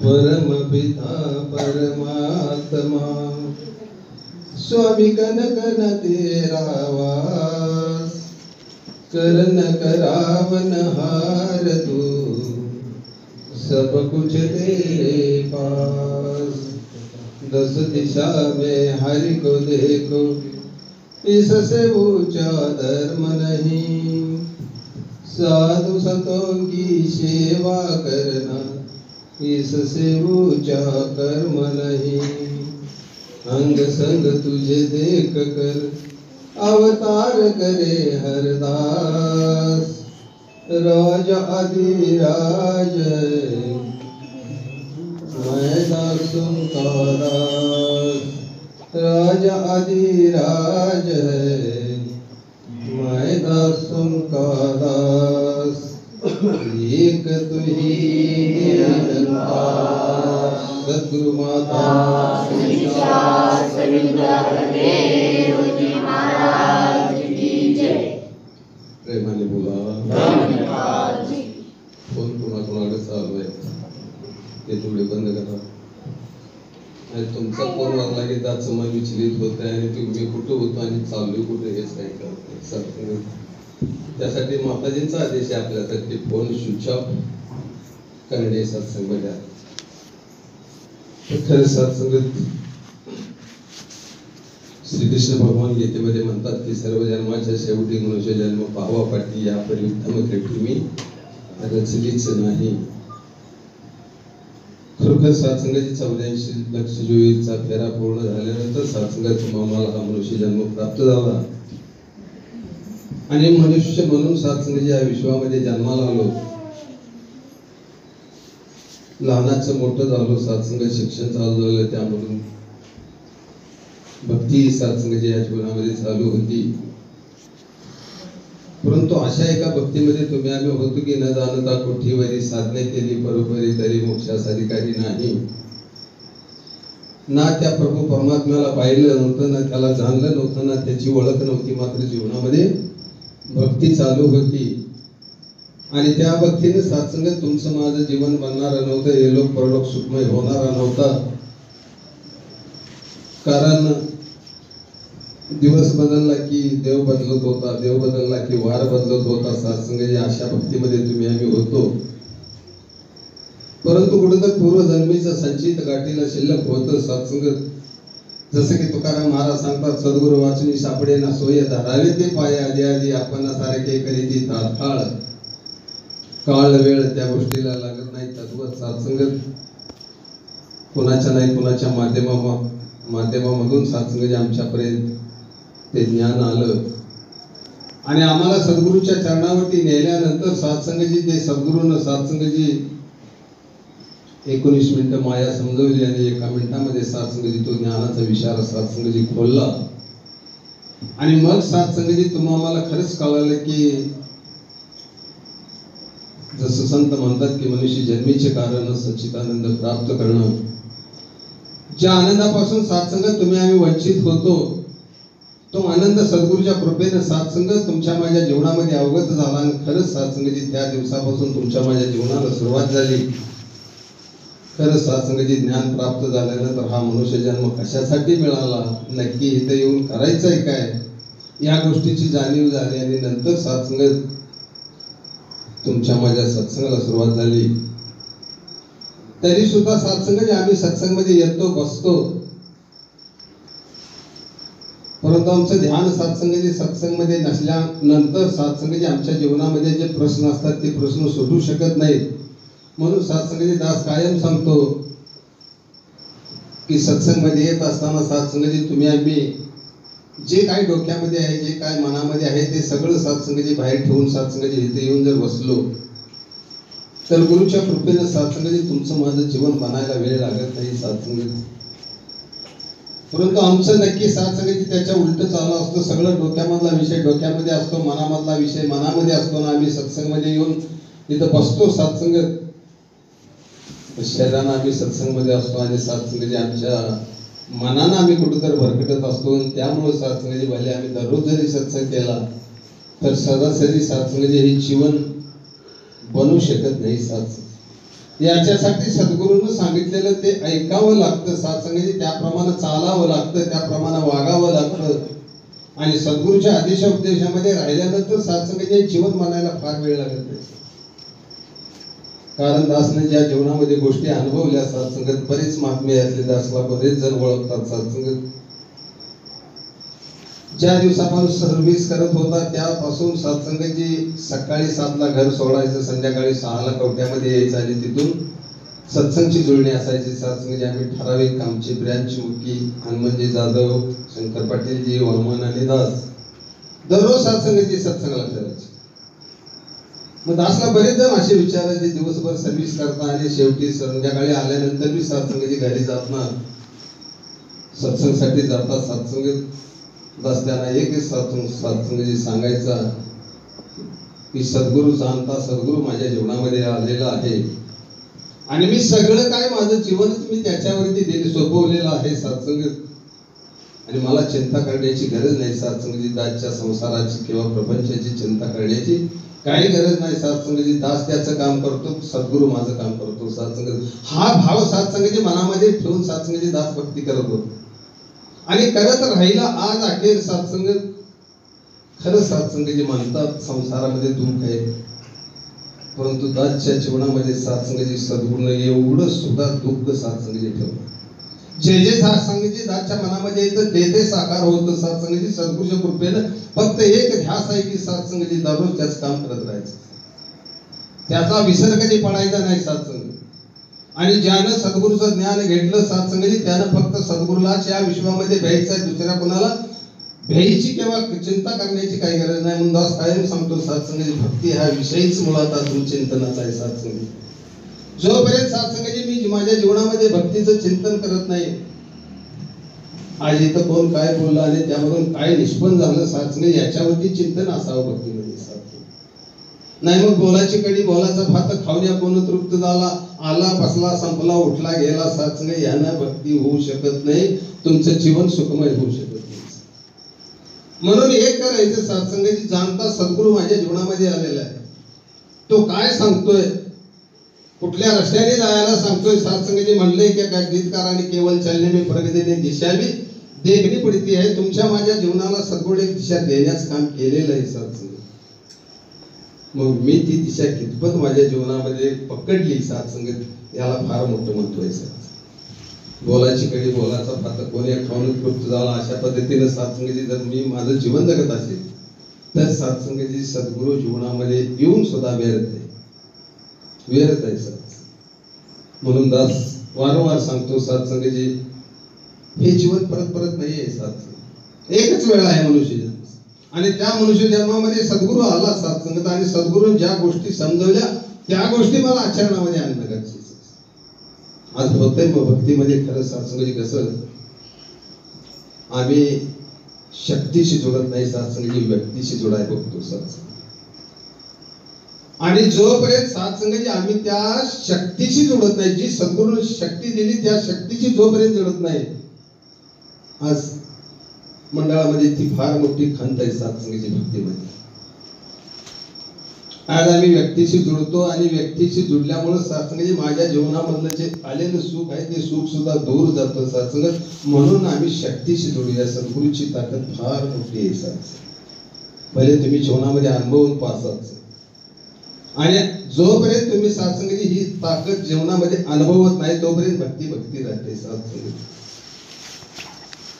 परमपिता परमात्मा स्वामी कन कन तेरा वास करन करावन हार तू सब कुछ तेरे पास। 10 दिशा में हरि को देखो इससे ऊंचा धर्म नहीं। साधु संतों की सेवा करना इससे ऊंचा कर्म नहीं। अंग संग तुझे देख कर अवतार करे हरदास। राजा अधिराज मैं दासों का दास। राजा अधिराज है मैं दासों का दास। एक तू ही निरंकार सद्गुरु माता प्रेमाने बोला। फोन कोणाकोणाकडे चालू आहे ते थोडे बंद करा। आणि तुमचा फोन वाजला की त्याच मन विचलित होत आहे आणि तुम्ही कुठं होतो आणि चाललोय कुठे हेच काही कळत नाही। त्यासाठी माताजींचा आदेश आहे आपल्यासाठी फोन स्विच ऑफ करणे सत्संग खरं सत्संगत श्रीकृष्ण भगवान गीतेमध्ये म्हणतात की सर्व जन्माच्या शेवटी मनुष्य जन्म पाहावा पाठी या परी उत्तम कृती मी रचलीच नाही। खरोखर सत्संगाची 84 लक्ष जोईचा फेरा पूर्ण झाल्यानंतर सत्संगाचा आम्हाला हा मनुष्य जन्म प्राप्त झाला आणि मनुष्य म्हणून सत्संगाच्या या विश्वामध्ये जन्माला आलो। लहानाचं मोठं झालो, सत्संग शिक्षण चालू झालं, त्यामधून भक्ती सत्संगाच्या या जीवनामध्ये चालू होती। परंतु अशा एका भक्तीमध्ये तुम्ही आम्ही होतो की न जाणता कोठीवरी साधने केली परोपरी तरी मोक्षासाठी काही नाही। ना त्या प्रभू परमात्म्याला पाहिलं नव्हतं, ना त्याला जाणलं नव्हतं, ना त्याची ओळख नव्हती, मात्र जीवनामध्ये भक्ती चालू होती। आणि त्या भक्तीने सत्संग तुमचं माझं जीवन बनणारं नव्हतं, हे लोक परलोक सुखमय होणारा नव्हता। कारण दिवस बदलला की देव बदलत होता, देव बदलला की वार बदलत होता। सत्संगाच्या अशा भक्तीमध्ये तुम्ही आम्ही होतो। परंतु कुठेतरी पूर्वजन्मीचं संचित गाठीला शिल्लक होतं सत्संग। जसं की तुकाराम महाराज सांगतात, सद्गुरु वाचनी सापडे ना सोय धरावे ते पाय आधी आधी आपण सारखे करीती तात्काळ। काळ वेळ त्या गोष्टीला लागत नाही। तद्वत सत्संग कोणाच्या नाही कोणाच्या माध्यमामधून सत्संग आमच्यापर्यंत ते ज्ञान आलं आणि आम्हाला सद्गुरूच्या चरणावरती नेल्यानंतर सत्संगाची ते सद्गुरूनं सत्संगाची 19 मिनिटं माया समजवली आणि 1 मिनिटामध्ये सत्संगाची तो ज्ञानाचा विचार सत्संगाची खोलला आणि मग सत्संगाची तुम्हाला खरंच कळालं की जसं संत म्हणतात की मनुष्य जन्मीचे कारण सच्चिदानंद प्राप्त करणं। ज्या आनंदापासून सत्संगात तुम्ही आम्ही वंचित होतो तो आनंद सद्गुरूच्या कृपेने सत्संग तुमच्या माझ्या जीवनामध्ये अवगत झाला आणि खरंच सत्संगाची त्या दिवसापासून तुमच्या माझ्या जीवनाला सुरुवात झाली। खरं सत्संगाची ज्ञान प्राप्त झाल्यानंतर हा मनुष्य जन्म कशासाठी मिळाला, नक्की इथे येऊन करायचंय काय, या गोष्टीची जाणीव झाली आणि नंतर सत्संग तुमच्या माझ्या सत्संगाला सुरुवात झाली. तरी सुद्धा सत्संग आम्ही सत्संगमध्ये येतो बसतो, परंतु आमचं ध्यान सत्संगमध्ये नसल्यानंतर सत्संगाचे आमच्या जीवनामध्ये जे प्रश्न असतात ते प्रश्न सुटू शकत नाहीत. म्हणून सत्संगाचे दास कायम सांगतो की सत्संगमध्ये येत असताना सत्संगाची तुम्ही आम्ही जे काही डोक्यामध्ये आहे, जे काय मनामध्ये आहे ते सगळं सत्संगाची बाहेर ठेवून सत्संगाची इथे येऊन जर बसलो तर गुरुच्या कृपेने सत्संगाची तुमचं माझं जीवन बनायला वेळ लागत नाही सत्संगाची. परंतु आमचं नक्की सत्संगाची त्याच्या उलट चालू असतो. सगळं डोक्यामधला विषय डोक्यामध्ये असतो, मनामधला विषय मनामध्ये असतो ना आम्ही सत्संगमध्ये येऊन इथं बसतो. सत्संग शरीरानं आम्ही सत्संगमध्ये असतो आणि सत्संगाची आमच्या मनानं आम्ही कुठेतरी भरकटत असतो. त्यामुळे सत्संगाची भले आम्ही दररोज जरी सत्संग केला तर सदासरी सत्संगाचे हे जीवन बनू शकत नाही. सत्संग याच्यासाठी सद्गुरूंनी सांगितलेलं ते ऐकावं लागतं, सत्संगाची त्याप्रमाणे चालावं लागतं, त्याप्रमाणे वागावं लागतं. आणि सद्गुरूच्या आदेशोपदेशामध्ये राहिल्यानंतर सत्संगाचे जीवन बनायला फार वेळ लागत नाही. कारण दासने ज्या जीवनामध्ये गोष्टी अनुभवल्या सत्संगात बरेच महात्मे यातले दासला बरेच जण ओळखतात. सत्संग ज्या दिवसापासून सर्व्हिस करत होता त्यापासून सत्संगाची सकाळी 7ला घर सोडायचं, संध्याकाळी 6ला कवट्यामध्ये यायचं आणि तिथून सत्संगची जुळणी असायची. सत्संगाची आम्ही ठराविक आमची ब्रँच मुख्य हनुमानजी जाधव, शंकर पाटीलजी, वामन आणि दास दररोज सत्संगाला फिरायचे. मग दासला बरेच जण असे विचारायचे दिवसभर सर्व्हिस करता आणि शेवटी संध्याकाळी आल्यानंतर मी सत्संगाची घरी जात ना, सत्संगसाठी जाता. सत्संग दास त्यांना एकच सत्संगाची सांगायचा की सद्गुरू जाणता सद्गुरू माझ्या जीवनामध्ये आलेला आहे आणि मी सगळं काय माझं जीवनच मी त्याच्यावरती सोपवलेलं आहे सत्संग, आणि मला चिंता करण्याची गरज नाही. सत्संगाची दासच्या संसाराची किंवा प्रपंचाची चिंता करण्याची काही गरज नाही. सत्संगाची दास त्याचं काम करतो, सद्गुरू माझं काम करतो. सत्संग हा भाव सत्संगाची मनामध्ये ठेवून सत्संगाची दास भक्ती करत होतो आणि करत राहिला. आज अखेर सत्संग खरं सत्संगाची म्हणतात संसारामध्ये दुःख आहे, परंतु दासच्या जीवनामध्ये सत्संगाची सद्गुरूने एवढं सुद्धा दुःख सत्संगाची ठेवलं. जे सत्संगाची दासच्या मनामध्ये येतं ते साकार होतं सत्संगाची सद्गुरूच्या कृपेनं. फक्त एक ध्यास आहे की सत्संगाची दररोज त्याच काम करत राहायचं, त्याचा विसर कधी पडायचा नाही सत्संग. आणि ज्यानं सद्गुरूचं ज्ञान घेतलं सत्संगाची त्यानं फक्त सद्गुरूलाच या विश्वामध्ये भ्यायचं, दुसऱ्या कोणाला भ्यायची किंवा चिंता करण्याची काही गरज नाही. म्हणून दास कायम सांगतो सत्संगाची भक्ती हा विषयीच मुळात अजून चिंतनाचा आहे. सत्संग जोपर्यंत सत्संगाची मी माझ्या जीवनामध्ये भक्तीचं चिंतन करत नाही, आज इथं कोण काय बोललं आणि त्यामधून काय निष्पन्न झालं सत्संग याच्यावरती चिंतन असावं भक्तीमध्ये. नाही मग बोलाची कडी बोलाचा भात खाऊया कोण तृप्त झाला, आला बसला संपला उठला गेला सत्संग यानं भक्ती होऊ शकत नाही, तुमचं जीवन सुखमय होऊ शकत नाही. म्हणून एक करायचं सत्संगाची जाणता सद्गुरू माझ्या जीवनामध्ये आलेला आहे. तो काय सांगतोय, कुठल्या रस्त्याने जायला सांगतोय. सत्संगाची म्हणले की गीतकाराने केवळ चलने में प्रगतीने दिशा भी देखणी पडती आहे. तुमच्या माझ्या जीवनाला सद्गुरू एक दिशा देण्याचं काम केलेलं आहे सत्संग. मग मी ती दिशा कितपत माझ्या जीवनामध्ये पकडली सत्संगत याला फार मोठं महत्व आहे. बोलाची कडी बोलाचा भात कोणी खाऊन तृप्त झाला अशा पद्धतीने सत्संगाची जर मी माझं जीवन जगत असेल तर सत्संगाची सद्गुरू जीवनामध्ये येऊन सुद्धा व्यर्थ आहे सत्संग. म्हणून दास वारंवार सांगतो सत्संगाची हे जीवन परत परत नाही आहे. सत्संग एकच वेळा आहे मनुष्य जन्म आणि त्या मनुष्य जन्मामध्ये सद्गुरू आला सत्संगत आणि सद्गुरू ज्या गोष्टी समजवल्या त्या गोष्टी मला आचरणामध्ये आणणं गरजेचं. आज होतंय मग भक्तीमध्ये खरं सत्संगाची कसं आम्ही शक्तीशी जोडत नाही, सत्संगाची व्यक्तीशी जोडाय बघतो सत्संग. आणि जोपर्यंत सत्संगाची आम्ही त्या शक्तीशी जोडत नाही, जी सद्गुरूने शक्ती दिली त्या शक्तीशी जोपर्यंत जोडत नाही, आज मंडळामध्ये ती फार मोठी खंत आहे सत्संगाची भक्तीमध्ये. आज आम्ही व्यक्तीशी जुळतो आणि व्यक्तीशी जुळल्यामुळे सत्संगाची माझ्या जीवनामधलं जे आलेलं सुख आहे ते सुख सुद्धा दूर जातं सत्संगात. म्हणून आम्ही शक्तीशी जुळूया. सद्गुरूची ताकद फार मोठी आहे सत्संग. पहिले तुम्ही जीवनामध्ये अनुभवून पाहसाच आणि जोपर्यंत तुम्ही सत्संगाची ही ताकद जीवनामध्ये अनुभवत नाही तोपर्यंत भक्ती राहते सत्संग.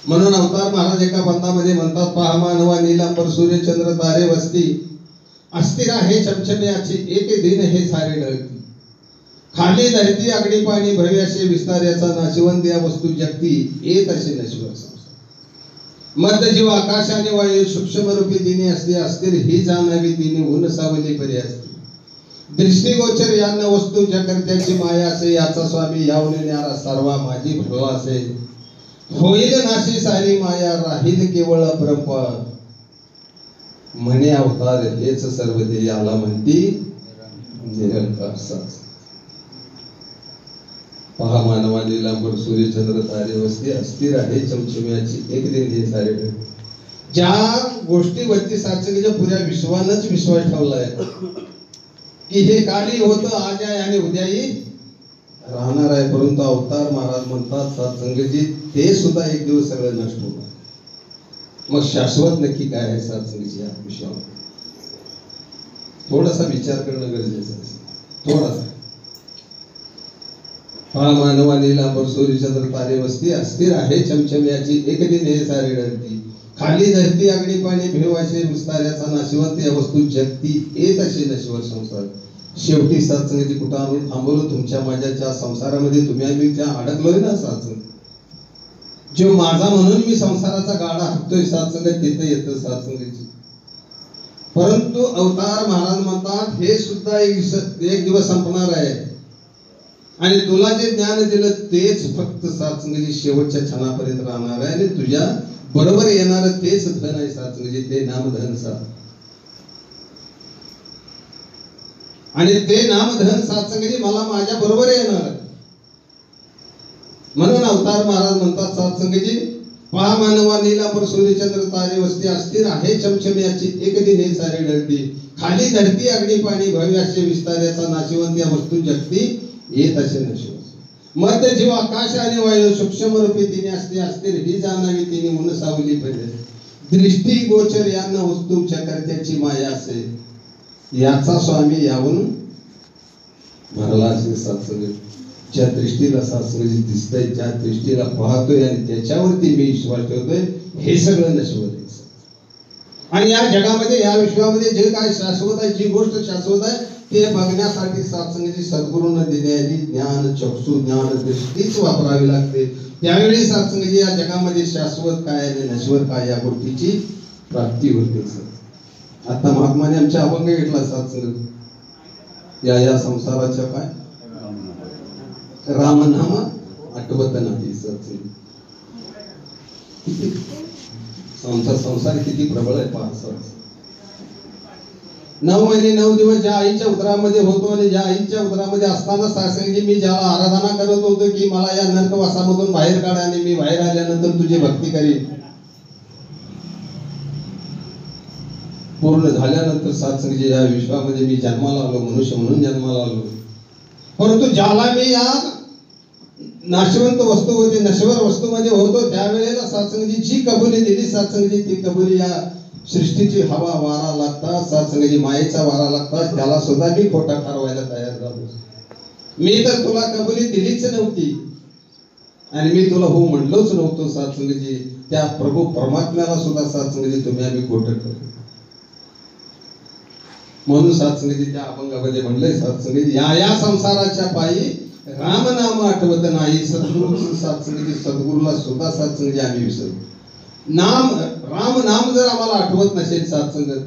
म्हणून अवतार महाराज एका बंदामध्ये म्हणतात, पहा मानवा नीलांबर सूर्य चंद्र तारे वस्ती अस्थिर आहे चमचम्याची एक दिन हे सारे ढळती. खाली धरती अग्नी पाणी भव्य असे विस्तार्याचा नाशिवंत या वस्तू जगती येत असे नश्वर संसार. मध्य जीव आकाशाने वायू सूक्ष्म रूपी तिने असते अस्थिर ही जाणावी तिने ऊन सावली परी असते. दृष्टिगोचर यांना वस्तू जगत्याची माया असे याचा स्वामी यावून न्यारा सर्वा माझी भगवा असे. होईल नाशी सारी माया राहील केवळ अपरंपार. म्हणे अवतार हेच सर्व ते याला म्हणती निरंकार सत्संग. पहा मानवा नीलांबर सूर्य चंद्र तारे वस्ती अस्थिर आहे चमचम्याची एक दिन हे सारे ढळ. ज्या गोष्टीवरती सत्संगाच्या पुऱ्या विश्वानच विश्वास ठेवलाय की हे काली होतं आज आहे आणि उद्याही राहणार आहे, परंतु अवतार महाराज म्हणतात सत्संगाची ते सुद्धा एक दिवस सगळं नष्ट होणार. मग शाश्वत नक्की काय आहे सत्संगाची या विषयावर थोडासा विचार करणं गरजेचं आहे. थोडासा पहा मानवा नीलांबर सूर्य चंद्र तारे वस्ती अस्थिर आहे चमचम्याची एक दिन हे सारे ढळती. खाली धरती अग्नी पाणी भेवाशे विस्तार्याचा नाशिवंत या वस्तू जगती येत असे नश्वर संसार. शेवटी सत्संगाची कुठं आणून थांबवलं तुमच्या माझ्या संसारामध्ये. तुम्ही आम्ही त्या अडकलोय ना सत्संग. जो माझा म्हणून मी संसाराचा गाडा हाकतोय सत्संगात तिथे येतं सत्संगाची. परंतु अवतार महाराज म्हणतात हे सुद्धा एक दिवस संपणार आहे आणि तुला जे ज्ञान दिलं तेच फक्त सत्संगाची शेवटच्या क्षणापर्यंत राहणार आहे आणि तुझ्या बरोबर येणार तेच धन आहे सत्संगाची. ते नामधन साथ आणि ते नामधन सत्संगाची मला माझ्या बरोबर येणार. म्हणून अवतार महाराज म्हणतात सत्संगाची पहा मानवा नीलांबर सूर्य चंद्र तारे वस्ती अस्थिर आहे चमचम्याची एक दिन हे सारे ढळती. खाली धरती अग्नी पाणी भव्य असे विस्तार्याचा नाशिवंत या वस्तू जगती येत असे नशिव. मध्य जीव आकाश आणि वायू सूक्ष्म रूपी तिने असते अस्थिर ही जाणावी तिने ऊन सावली पडे. दृष्टी गोचर यांना वस्तू चक्रत्याची माया असे याचा स्वामी यावून भरला असे सत्संग. ज्या दृष्टीला सत्संग दिसतंय ज्या दृष्टीला पाहतोय आणि त्याच्यावरती मी विश्वास ठेवतोय हे सगळं नश्वर आहे. आणि या जगामध्ये या विश्वामध्ये जे काय शाश्वत आहे जी गोष्ट शाश्वत आहे ते बघण्यासाठी सत्संगाची सद्गुरूंना दिलेली ज्ञान चक्षु ज्ञान दृष्टीच वापरावी लागते. त्यावेळी सत्संगाची या जगामध्ये शाश्वत काय आणि नश्वर काय या गोष्टीची प्राप्ती होते. आता महात्माने आमच्या अभंग घेतला सत्संग या संसाराच्या काय रामनाम आठवत नाही सत्संग. आमचा संसार किती प्रबळ आहे पहा. 9 महिने 9 दिवस ज्या आईच्या उदरामध्ये होतो आणि ज्या आईच्या उदरामध्ये असताना सत्संगाची मी ज्याला आराधना करत होतो की मला या नरकवासामधून बाहेर काढा आणि मी बाहेर आल्यानंतर तुझी भक्ती करीन. पूर्ण झाल्यानंतर सत्संगाची या विश्वामध्ये मी जन्माला आलो मनुष्य म्हणून जन्माला आलो. परंतु ज्याला मी या नाशवंत वस्तू होती नश्वर वस्तूमध्ये होतो त्यावेळेला सत्संगाची जी कबुली दिली सत्संगाची ती कबुली या सृष्टीची हवा वारा लागतात सत्संगाची मायेचा वारा लागतात त्याला सुद्धा मी खोटा ठरवायला तयार झालो. मी तर तुला कबुली दिलीच नव्हती आणि मी तुला हो म्हणलोच नव्हतो सत्संगाची. त्या प्रभू परमात्म्याला सुद्धा सत्संगाची तुम्ही आम्ही खोटं ठरवलं. म्हणून सत्संगाची त्या अभंगामध्ये म्हणलंय सत्संगाची या संसाराच्या पायी राम नाम आठवत नाही. सद्गुरू सत्संगाची सद्गुरूला सुद्धा सत्संगाची आम्ही विसरलो. नाम राम नाम जर आम्हाला आठवत नसेल सत्संगत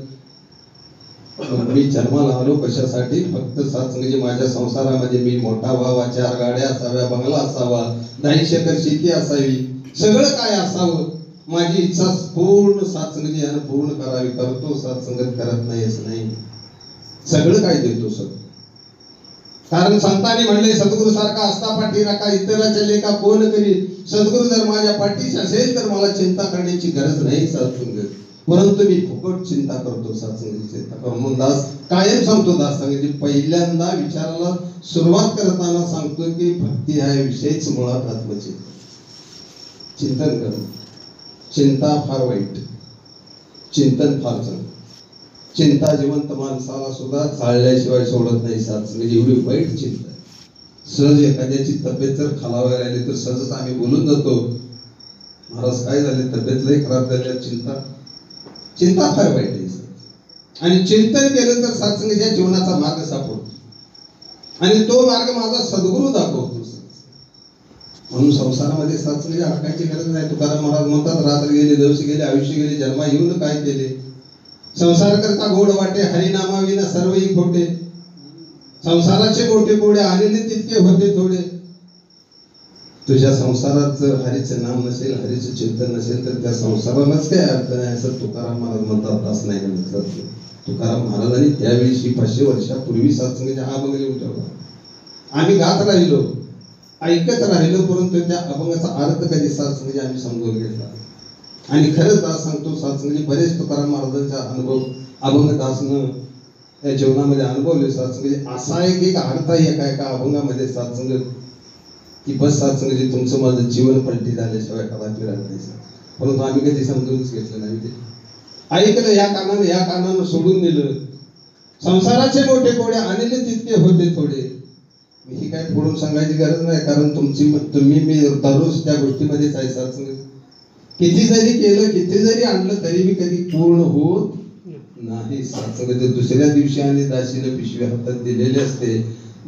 मी जन्माला आलो कशासाठी फक्त सत्संगाची माझ्या संसारामध्ये मी मोठा व्हावा 4 गाड्या असाव्या बंगला असावा 10 एकर शेती असावी सगळं काय असावं माझी इच्छा पूर्ण सत्संगाची यानं पूर्ण करावी. करतो सत्संगत करत नाही असं नाही सगळं काय देतो सर. कारण संतांनी म्हणले सद्गुरू सारखा असता पाठी राखा इतराच्या लेखा कोण करी. सद्गुरू जर माझ्या पाठीशी असेल तर मला चिंता करण्याची गरज नाही. सत्संग परंतु मी फुकट चिंता करतो, सत्संगाची चिंता करतो. म्हणून दास कायम सांगतो, दास सांगायची पहिल्यांदा विचाराला सुरुवात करताना सांगतो की भक्ती हा विषयच मुळात आत्मचिंतन, चिंतन करणं. चिंता फार वाईट, चिंतन फार चांगलं. चिंता जिवंत माणसाला सुद्धा चालल्याशिवाय सोडत नाही. म्हणजे एवढी वाईट चिंता. सहज एखाद्याची तब्येत जर खालावायला राहिली तर सहजच आम्ही बोलून जातो, महाराज काय झाले, तब्येत लई खराब झाली. चिंता फार वाईट आहे. आणि चिंतन केलं तर सत्संगाच्या जीवनाचा मार्ग सापडतो आणि तो मार्ग माझा सद्गुरू दाखवतो. म्हणून संसारामध्ये सत्संगाची अडकायची गरज नाही. तुकाराम महाराज म्हणतात, रात्र गेले, दिवस गेले, आयुष्य गेले, जन्मा येऊन काय केले. संसार करता गोड वाटे, हरिनामाविना सर्वही खोटे. संसाराचे मोठे कोडे आलेले तितके होते थोडे. तुझ्या संसारात जर हरीचं नाम नसेल, हरीचं चिंतन नसेल तर त्या संसारालाच काय अर्थ नाही, असं तुकाराम महाराज म्हणतात. असं नाही म्हणतात. तुकाराम महाराजांनी त्यावेळी 500 वर्षापूर्वी सत्संगाचा हा अभंग लिहून ठेवला. आम्ही गात राहिलो, ऐकत राहिलो, परंतु त्या अभंगाचा अर्थ कधी सत्संगाचा आम्ही समजून घेतला. आणि खरंच दास सांगतो, सत्संगाचे बरेच तुकाराम महाराजांचा अनुभव अभंग दासनं त्या जीवनामध्ये अनुभवले. सत्संगाचे असा एक अर्थ आहे एका अभंगामध्ये सत्संग की बस सत्संगाचे तुमचं माझं जीवन पलटी झाल्याशिवाय कदाचित राहत नाही. परंतु आम्ही कधी समजूनच घेतलं नाही. ते ऐकलं या कारणानं सोडून दिलं. संसाराचे मोठे कोडे आणले तितके होते थोडे. ही काय पुढून सांगायची गरज नाही, कारण तुम्ही मी दररोज त्या गोष्टीमध्येच आहे. सत्संग किती जरी केलं, किती जरी आणलं तरी मी कधी पूर्ण होत नाही. सत्संग दुसऱ्या दिवशी आणि दाशीने पिशवी हातात दिलेली असते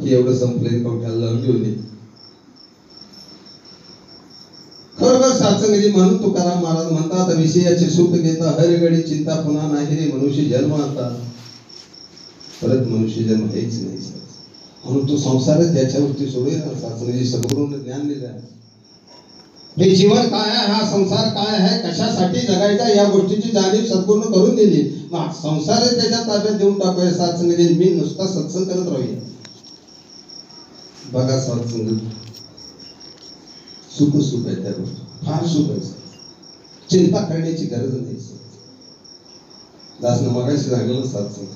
की एवढं संपलेन कवट्याला लावली होती. खरोखर सत्संगाची म्हणून तुकाराम महाराज म्हणतात, विषयाचे सुख घेता हरगडी चिंता पुन्हा नाही रे मनुष्य जन्म आता. परत मनुष्य जन्म हेच नाही. म्हणून तो संसारच त्याच्यावरती सोडून सत्संगाची सद्गुरूने ज्ञान दिलं. हे जीवन काय आहे, हा संसार काय आहे, कशासाठी जगायचा, या गोष्टीची जाणीव सद्गुरूने करून दिली. मग संसार त्याच्या ताब्यात देऊन टाकूया. सत्संगाची मी नुसता सत्संग करत राहूया. बघा सत्संग सुख आहे, त्या गोष्टी फार सुख आहे. चिंता करण्याची गरज नाही. दासनं मगाशी सांगितलं, सत्संग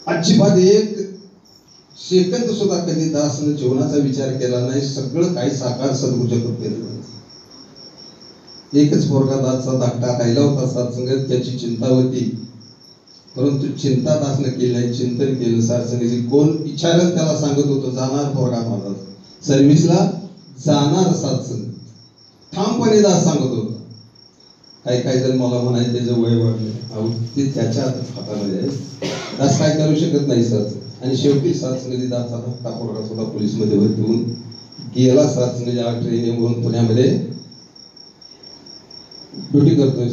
अजिबात एक सेकंद सुद्धा कधी दासनं जीवनाचा विचार केला नाही. सगळं काही साकार सद्गुरूच्या कृपेने. एकच पोरगा दासचा धाकटा राहिला होता सत्संगात, त्याची चिंता होती, परंतु चिंता दासनं केली नाही. चिंतन केलं सत्संगाची. कोण विचारत त्याला सांगत होतं, जाणार पोरगा माझा सर्व्हिसला जाणार. सत्संग ठामपणे दास सांगत होता. काही जण मला म्हणायचे त्याचं वय वाढलं, ते त्याच्या हातामध्ये आहे, दास काय करू शकत नाही सत्संग. आणि शेवटी सत्संगाची दासचा धाकटा पोरगा सुद्धा पोलीस मध्ये भरती होऊन गेला. सत्संगाच्या ट्रेनिंगवरून पुण्यामध्ये ड्युटी करतोय.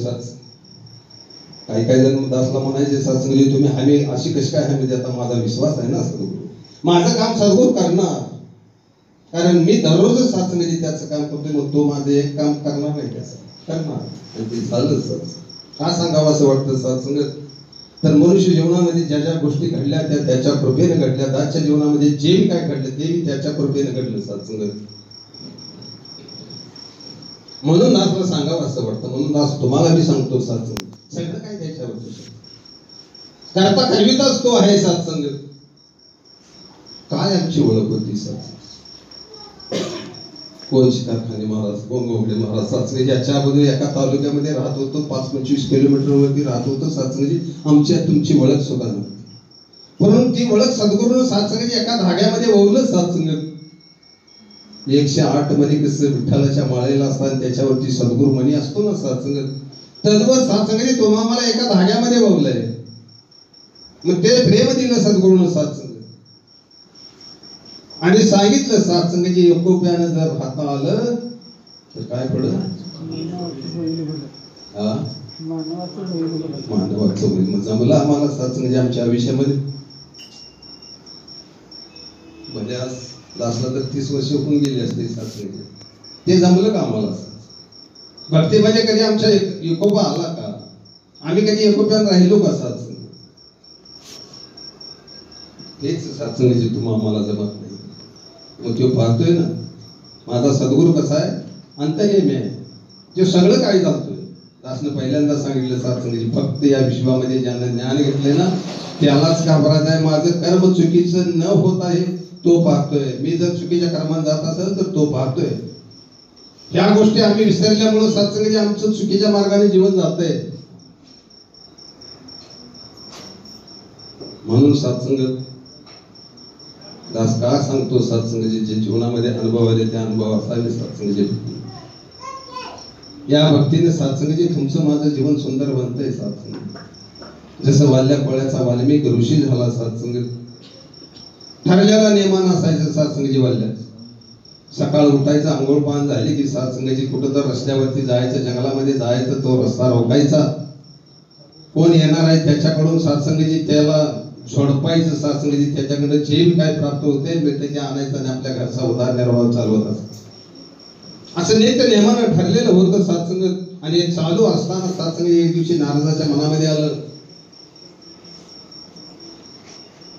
काही जण दासला म्हणायचे, सत्संगाची तुम्ही हमी अशी कशी काय हमी देता, माझा विश्वास आहे ना सद्गुरू, माझं काम सद्गुरू करणार, कारण मी दररोजच सत्संगाची त्याचं काम करतोय. मग तो माझं एक काम करणार नाही, त्याचं करणार. आणि ते झालं. का सांगावं असं वाटतं सत्संग तर मनुष्य जीवनामध्ये ज्या ज्या गोष्टी घडल्या त्या त्याच्या कृपेने घडल्या. दासच्या जीवनामध्ये जे काय घडलं ते त्याच्या कृपेने घडलं. सत्संग म्हणून दासला सांगावं असं वाटतं. म्हणून दास तुम्हाला मी सांगतो, सत्संग सगळं काय त्याच्यावरती करता करविताच तो आहे. सत्संग काय आमची ओळख होती. सत्संग कोण शिकारखाने महाराज, कोण गोगडे महाराज. सत्संगाची याच्या अगोदर एका तालुक्यामध्ये राहत होतो, 5-25 किलोमीटरवरती राहत होतो. सत्संगाची आमच्या तुमची ओळख सुद्धा नव्हती, म्हणून ती ओळख सद्गुरूनं सत्संगाची एका धाग्यामध्ये ओवलं. सत्संग 108 मध्ये कसं विठ्ठलाच्या माळेला असतात त्याच्यावरती सद्गुरू मणी असतो ना सत्संग, तद्वत सत्संगाची तुम्हाला मला एका धाग्यामध्ये ओवलंय. मग ते प्रेम दिलं सद्गुरूनं सत्संग. आणि सांगितलं सत्संगाची एकोप्यानं जर हाता आलं तर काय पडलं, मानवाचं होईल. मग जमलं आम्हाला सत्संगाच्या आमच्या आयुष्यामध्ये. म्हणजे आज लास्टला तर 30 वर्ष होऊन गेली असते सत्संग. ते जमलं का आम्हाला. भक्ती म्हणजे कधी आमच्या एकोपा आला का, आम्ही कधी एकोप्यानं राहिलो का सत्संग. हेच सत्संगाची तुम्हाला आम्हाला जमत नाही. मग तो पाहतोय ना माझा सद्गुरू कसा आहे, अंतर्यामी आहे, ते सगळं काही जाणतोय. दासनं पहिल्यांदा सांगितलं सत्संगाची फक्त या विश्वामध्ये ज्यानं ज्ञान घेतले ना त्यालाच घाबरायचं आहे. माझं कर्म चुकीचं न होत आहे तो पाहतोय. मी जर चुकीच्या कर्मात जात असेल तर तो पाहतोय. ह्या गोष्टी आम्ही विसरल्यामुळे सत्संगाची आमचं चुकीच्या मार्गाने जीवन जातंय. म्हणून सत्संग दास का सांगतो सत्संगाचे जे जीवनामध्ये अनुभव आले त्या अनुभव असावे सत्संगाचे भक्ती. या भक्तीने सत्संगाचे तुमचं माझं जीवन सुंदर बनतंय. सत्संग जसं वाल्या कोळ्याचा वाल्मिक ऋषी झाला सत्संग ठरलेला नेमान असायचं सत्संगाची वाल्यात. सकाळ उठायचं आंघोळ पान झाली की सत्संगाची कुठं तर रस्त्यावरती जायचं जंगलामध्ये जायचं तो रस्ता रोखायचा. कोण येणार आहे त्याच्याकडून सत्संगाची त्याला झोडपायचं. सत्संगाची त्याच्याकडे जे काय प्राप्त होते मिळते ते आणायचं आणि आपल्या घरचा उदरनिर्वाह चालवत असत. असं नित्य नेमानं ठरलेलं होतं सत्संग. आणि हे चालू असताना सत्संग एक दिवशी नारदाच्या मनामध्ये आलं.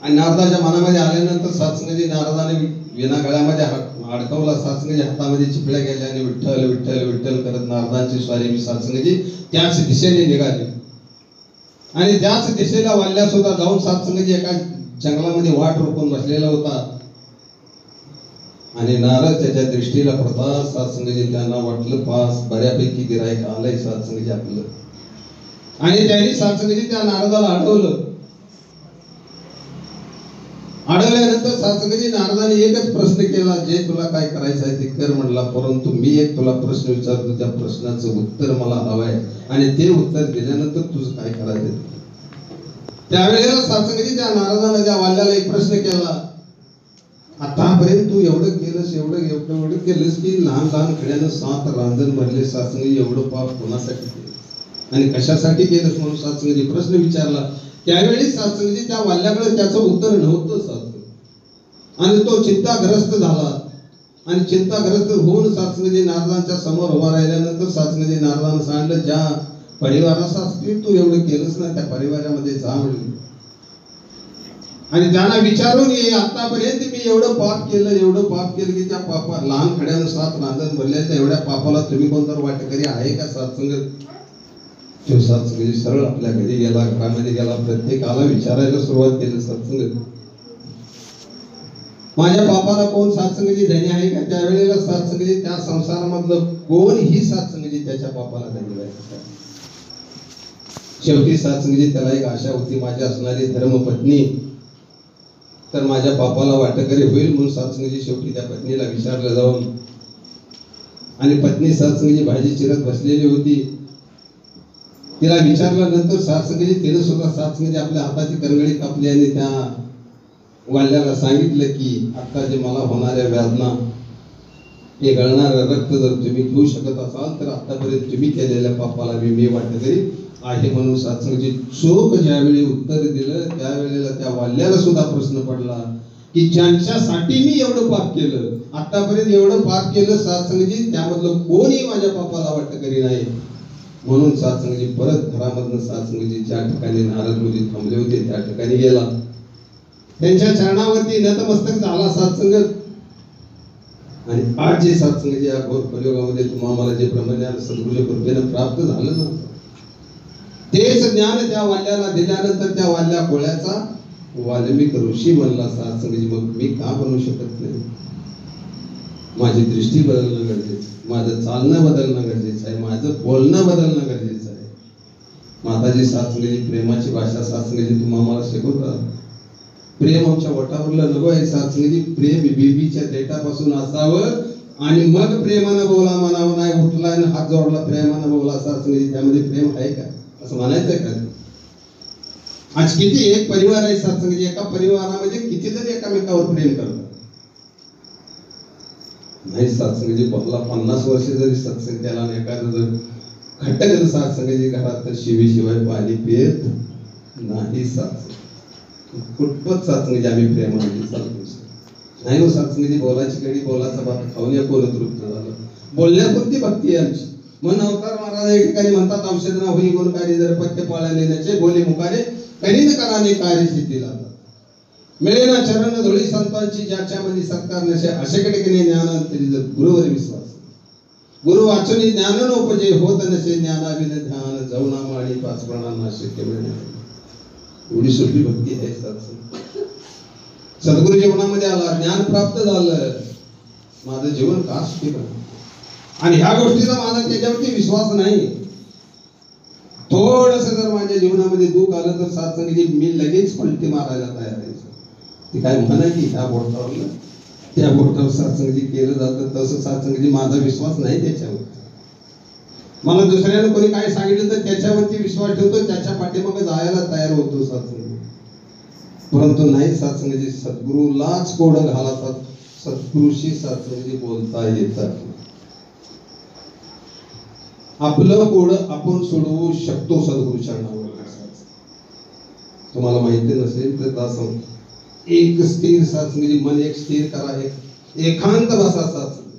आणि नारदाच्या मनामध्ये आल्यानंतर सत्संगाची नारदाने विना गळ्यामध्ये अडकवला. सत्संगाच्या हातामध्ये चिपळ्या गेल्या आणि विठ्ठल विठ्ठल विठ्ठल करत नारदांची स्वारी मी सत्संगाची त्याच दिशेने निघाली. आणि त्याच दिशेला वाल्या सुद्धा जाऊन सत्संगाची एका जंगलामध्ये वाट रोखून बसलेला होता. आणि नारद त्याच्या दृष्टीला पडता सत्संगाची त्यांना वाटलं पास बऱ्यापैकी गिरायक आलंय सत्संगाची आपलं. आणि त्यांनी सत्संगाची त्या नारदाला अडवलं. अडवल्यानंतर सत्संगाची नारदाने एकच प्रश्न केला, जे तुला काय करायचं आहे ते कर म्हणला, परंतु मी एक तुला प्रश्न विचारतो, त्या प्रश्नाचं उत्तर मला हवं आहे आणि ते उत्तर दिल्यानंतर तुझं काय करायचं. त्यावेळेला सत्संगाची त्या नारदाने त्या वाल्याला एक प्रश्न केला, आतापर्यंत तू एवढं केलंस एवढं केलंस की लहान लहान खड्यानं 7 रांजण भरले. सत्संगाची एवढं पाप कोणासाठी केलं आणि कशासाठी केलंस म्हणून सत्संगाची प्रश्न विचारला. त्यावेळी सत्संगाची त्या वाल्याकडे त्याचं उत्तर नव्हतं सत्संग. आणि तो चिंताग्रस्त झाला. आणि चिंताग्रस्त होऊन सत्संगाची नारदांच्या समोर उभा राहिल्यानंतर सत्संगाची नारदांना सांगितलं, ज्या परिवारासाठी तू एवढं केलंस ना त्या परिवारामध्ये जा म्हणले. आणि त्यांना विचारून ये, आतापर्यंत मी एवढं पाप केलं की त्या पापा लहान खड्यानं 7 रांजण भरले, त्या एवढ्या पापाला तुम्ही कोणतर वाटेकरी आहे का सत्संग. तो सत्संग सरळ आपल्या घरी गेला, घरामध्ये गेला, प्रत्येकाला विचारायला सुरुवात केली, सत्संग माझ्या पापाला कोण सत्संगाची धनी आहे का. त्यावेळेला सत्संगाची त्या संसारामधलं कोणही सत्संगाची त्याच्या पापाला धनी आहे. शेवटी सत्संगाची त्याला एक आशा होती, माझी असणारी धर्मपत्नी तर माझ्या पापाला वाटेकरी होईल म्हणून सत्संगाची शेवटी त्या पत्नीला विचारलं जाऊन. आणि पत्नी सत्संगाची भाजी चिरत बसलेली होती. तिला विचारल्यानंतर सत्संगाची तिने सुद्धा सत्संगाची आपल्या हाताची करंगडी कापली आणि त्या वाल्याला सांगितलं की आता जे मला होणाऱ्या वेदना हे गळणारं रक्त जर तुम्ही घेऊ शकत असाल तर आतापर्यंत तुम्ही केलेल्या पापाला मी वाटेकरी आहे म्हणून सत्संगाची चोख ज्यावेळी उत्तर दिलं त्यावेळेला त्या वाल्याला सुद्धा प्रश्न पडला की ज्यांच्यासाठी मी एवढं पाप केलं, आतापर्यंत एवढं पाप केलं सत्संगाची, त्यामधलं कोणी माझ्या पापाला वाटेकरी नाही. म्हणून सत्संगाची परत घरामधनं सत्संगाची ज्या ठिकाणी नारद मुनी थांबले होते त्या ठिकाणी गेला. त्यांच्या चरणावरती नतमस्तक झाला सत्संग. आणि आज जे सत्संगाची या घोर कलियुगामध्ये तुम्हाला जे ब्रह्मज्ञान सद्गुरूच्या कृपेने प्राप्त झालं ना, तेच ज्ञान त्या वाल्याला दिल्यानंतर त्या वाल्या कोळ्याचा वाल्मिक ऋषी म्हणला सत्संगाची मग मी का बनवू शकत नाही. माझी दृष्टी बदलणं गरजेचं, माझं चालणं बदलणं गरजेचं आहे, माझं बोलणं बदलणं गरजेचं आहे. माताजी सत्संगाची प्रेमाची भाषा सत्संगाची तुम्ही आम्हाला शिकवता. प्रेम आमच्या वटावरलं नको आहे. सत्संगाची प्रेम बीबीच्या देठापासून असावं आणि मग प्रेमानं बोला म्हणावं, नाही उठला आणि हात जोडला प्रेमानं बोला सत्संगाची, त्यामध्ये प्रेम आहे का असं म्हणायचंय का. आज किती एक परिवार आहे सत्संगाची, एका परिवारामध्ये कितीतरी एकामेकावर प्रेम करतात. नाही सत्संगाची बघला 50 वर्ष जरी सत्संग केला आणि एखादं जर खट्टकन सत्संगाची घरात तर शिवाय पाणी पित नाही. सत्संग कुठपत सत्संगाची आम्ही प्रेमाने चालतो नाही हो. सत्संगाची बोलायची कडी बोलाचा भात खाऊन कोण तृप्त झालं. बोलण्यापुरती भक्ती आहे आमची. मन अवतार महाराज एक ठिकाणी म्हणतात, औषध ना होई गुणकारी जर पत्ते पाळ्या नेण्याचे बोले मुखारे करीन कराने कार्य सिद्धीला मिळे ना चरण धुळी संतांची ज्याच्यामध्ये सत्कार नसे अशाकडे ज्ञान तरी जर गुरुवर विश्वास. गुरु वाचनी ज्ञान न उपजे होत नसे ज्ञानाविन ध्यान जवना माळी पाच प्राणांना शक्य मिळणे. एवढी सोपी भक्ती आहे सत्संग. सद्गुरु जीवनामध्ये आला, ज्ञान प्राप्त झालं, माझं जीवन का सुखी बनलं. आणि ह्या गोष्टीचा माझा त्याच्यावरती विश्वास नाही. थोडस जर माझ्या जीवनामध्ये दुःख आलं तर सत्संगी मी लगेच पलटी मारायला तयार आहे. ती काय म्हणा की ह्या बोटावर त्या बोटावर सत्संगी केलं जातं तसं सत्संगी माझा विश्वास नाही त्याच्यावर. मला दुसऱ्यानं कोणी काय सांगितलं तर त्याच्यावरती विश्वास ठेवतो, त्याच्या पाठीमागे जायला तयार होतो सत्संगी. परंतु नाही सत्संगी सद्गुरूलाच कोडं घालतात, सद्गुरूशी सत्संगी बोलता येतात. आपलं कोडं आपण सोडवू शकतो सद्गुरू चरणावर. तुम्हाला माहिती नसेल तर दास एक स्थिर सत्संगी मन एक स्थिर करा, एक एकांत बसा सत्संग,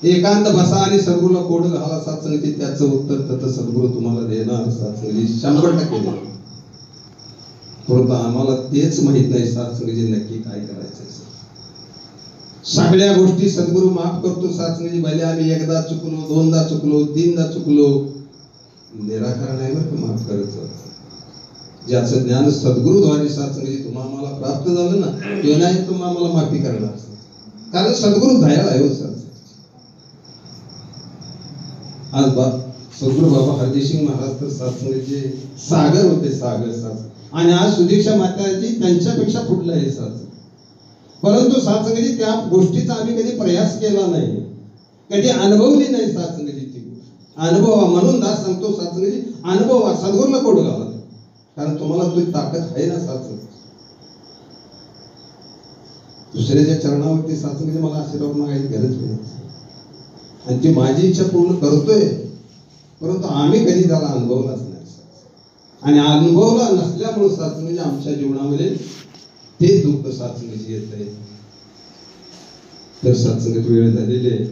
एकांत बसा आणि सद्गुरूला कोडं घाला सत्संगी. त्याचं उत्तर तसं सद्गुरू तुम्हाला देणार सत्संगी 100% देणार. परंतु आम्हाला तेच माहित नाही सत्संगी नक्की काय करायचं. सगळ्या गोष्टी सद्गुरू माफ करतो सत्संगी. भले आम्ही एकदा चुकलो, दोनदा चुकलो, तीनदा चुकलो, निराकरण आहे बरं का माफ करायचं. ज्याचं ज्ञान सद्गुरूद्वारे सत्संगी तुम्हाला प्राप्त झालं ना, ते नाही तुम्हाला माफी करणार. कारण सद्गुरू दयाळ आहे. आज सद्गुरू बाबा हरदेसिंग महाराज तर सत्संगीचे सागर होते, सागर सत्संग. आणि आज सुदीक्षा माताजी त्यांच्यापेक्षा पुढलं आहे सत्संग. परंतु सत्संगी त्या गोष्टीचा आम्ही कधी प्रयास केला नाही, कधी अनुभवली नाही सत्संगी ती गोष्ट. अनुभवा म्हणून दास सांगतो सत्संगी अनुभवा, सद्गुरूला कोड घाला. कारण तुम्हाला तुझी ताकद आहे ना सत्संग. दुसऱ्याच्या चरणावरती सत्संगी मला आशीर्वाद मागायची गरज नाही. आणि ती माझी इच्छा पूर्ण करतोय, परंतु आम्ही कधी त्याला अनुभवलाच नाही. आणि अनुभवला नसल्यामुळे सत्संगी आमच्या जीवनामध्ये ते दुःख सत्संगाची येत आहे. तर सत्संगात वेळ झालेली आहे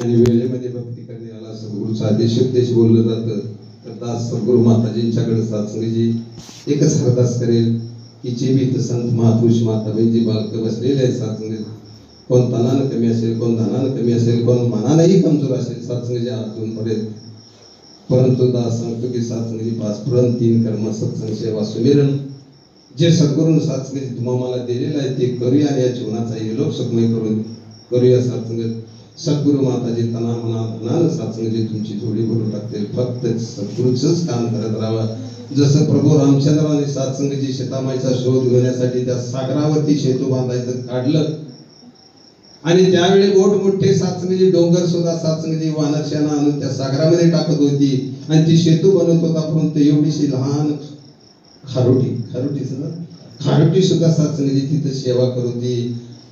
आणि वेळेमध्ये भक्ती करण्याला सद्गुरूचा आदेश उपदेश बोललं जातं. तर दास सद्गुरू माताजींच्याकडे सत्संगाची एकच अरदास करेल की जे बी संत महापुरुष माताबाई जी बालक बसलेले आहेत सत्संगात, कोण तनानं कमी असेल, कोण धनानं कमी असेल, कोण मनानंही कमजोर असेल सत्संगाच्या आतून पडेल. परंतु दास सांगतो की सत्संगाची 5 प्रण 3 कर्म सत्संग सेवा सुमिरन जे सद्गुरूनं सत्संगी तुम्हाला दिलेलं आहे ते करूया. आणि या जीवनाचा लोक सुखमय करूया सत्संग. सद्गुरू माताजी तना मना धनानं सत्संगी तुमची जोडी भरून टाकतील. फक्त सद्गुरूचंच काम करत राहा. जसं प्रभू रामचंद्राने सत्संगीची सीतामाईचा शोध घेण्यासाठी त्या सागरावरती सेतू बांधायचं काढलं आणि त्यावेळी मोठमोठे सत्संगीची डोंगर सुद्धा सत्संगीची वानरसेना आणून त्या सागरामध्ये टाकत होती आणि ती सेतू बनवत होता. परंतु एवढीशी लहान खारुटी सुद्धा सत्संगीची तिथे सेवा करत होती.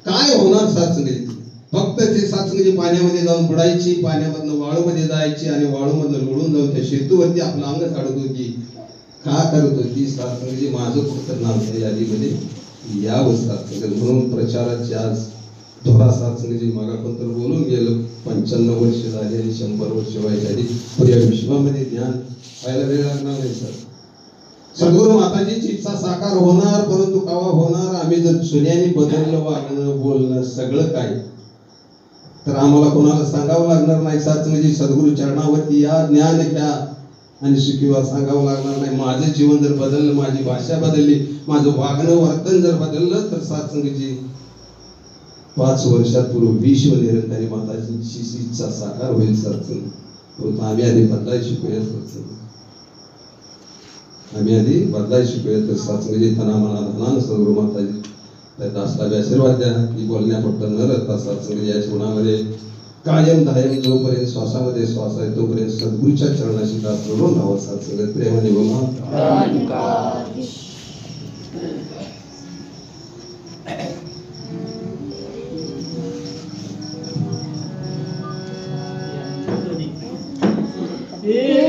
काय होणार सत्संगीची? फक्त ते सत्संगीची पाण्यामध्ये जाऊन बुडायची, पाण्यामधनं वाळूमध्ये जायची आणि वाळूमधनं लोळून जाऊन त्या सेतूवरती आपलं अंग काढत होती. का करत होती? सत्संगीची माझं कुठं नाव त्या यादीमध्ये यावं सत्संग म्हणून प्रचाराची आज धोरा सत्संगीची मागा पण तर बोलून गेलं. 95 वर्ष झाली आणि 100 वर्ष व्हायच्या आधी पुऱ्या विश्वामध्ये ज्ञान व्हायला वेळ लागणार नाही सर. सद्गुरू माताजीची इच्छा साकार होणार, परंतु केव्हा होणार? आम्ही जर सोन्याने बदललं वागणं बोलणं सगळं काय तर आम्हाला कोणाला सांगावं लागणार नाही. सत्संगी सद्गुरू चरणावरती या, ज्ञान घ्या आणि सुखीवा सांगावं लागणार नाही. माझं जीवन जर बदललं, माझी भाषा बदलली, माझं वागणं वर्तन जर बदललं तर सत्संगीची 5 वर्षापूर्वी विश्व निरंकारी माताजीची इच्छा साकार होईल सत्संग. परंतु आम्ही आधी बदलायला शिकूया सत्संग. आम्ही आधी बदलायला शिकूया. तर सत्संगीची तना मना धनानं सद्गुरू माताजी तर दासला आशीर्वाद द्या की बोलण्या फक्त न राहता सत्संगीच्या या जीवनामध्ये कायम दायम जोपर्यंत श्वासामध्ये श्वास आहे तोपर्यंत सद्गुरूच्या चरणाशी दास जोडून राहावा. सत्संग प्रेमाने बोला. Yeah.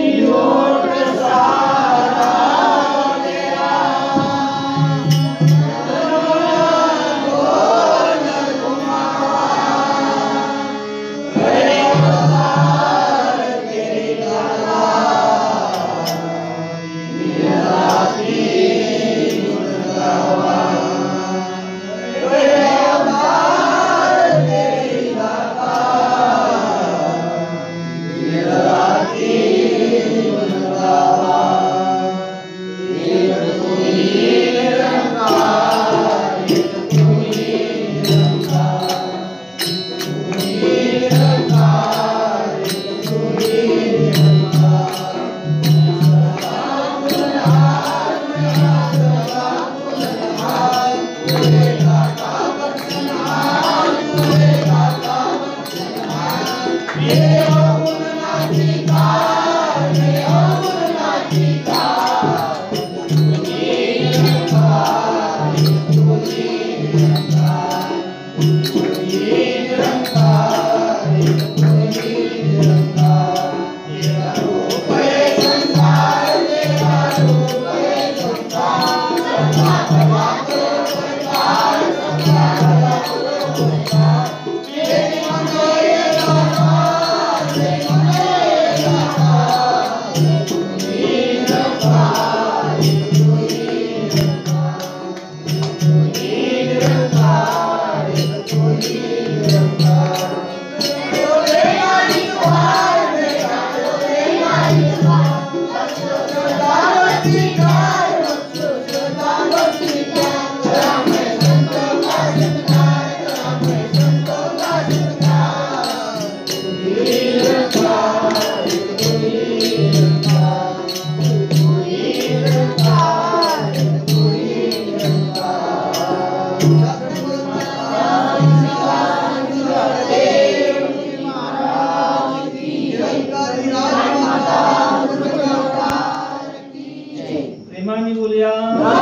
प्रेमाने बोलूया.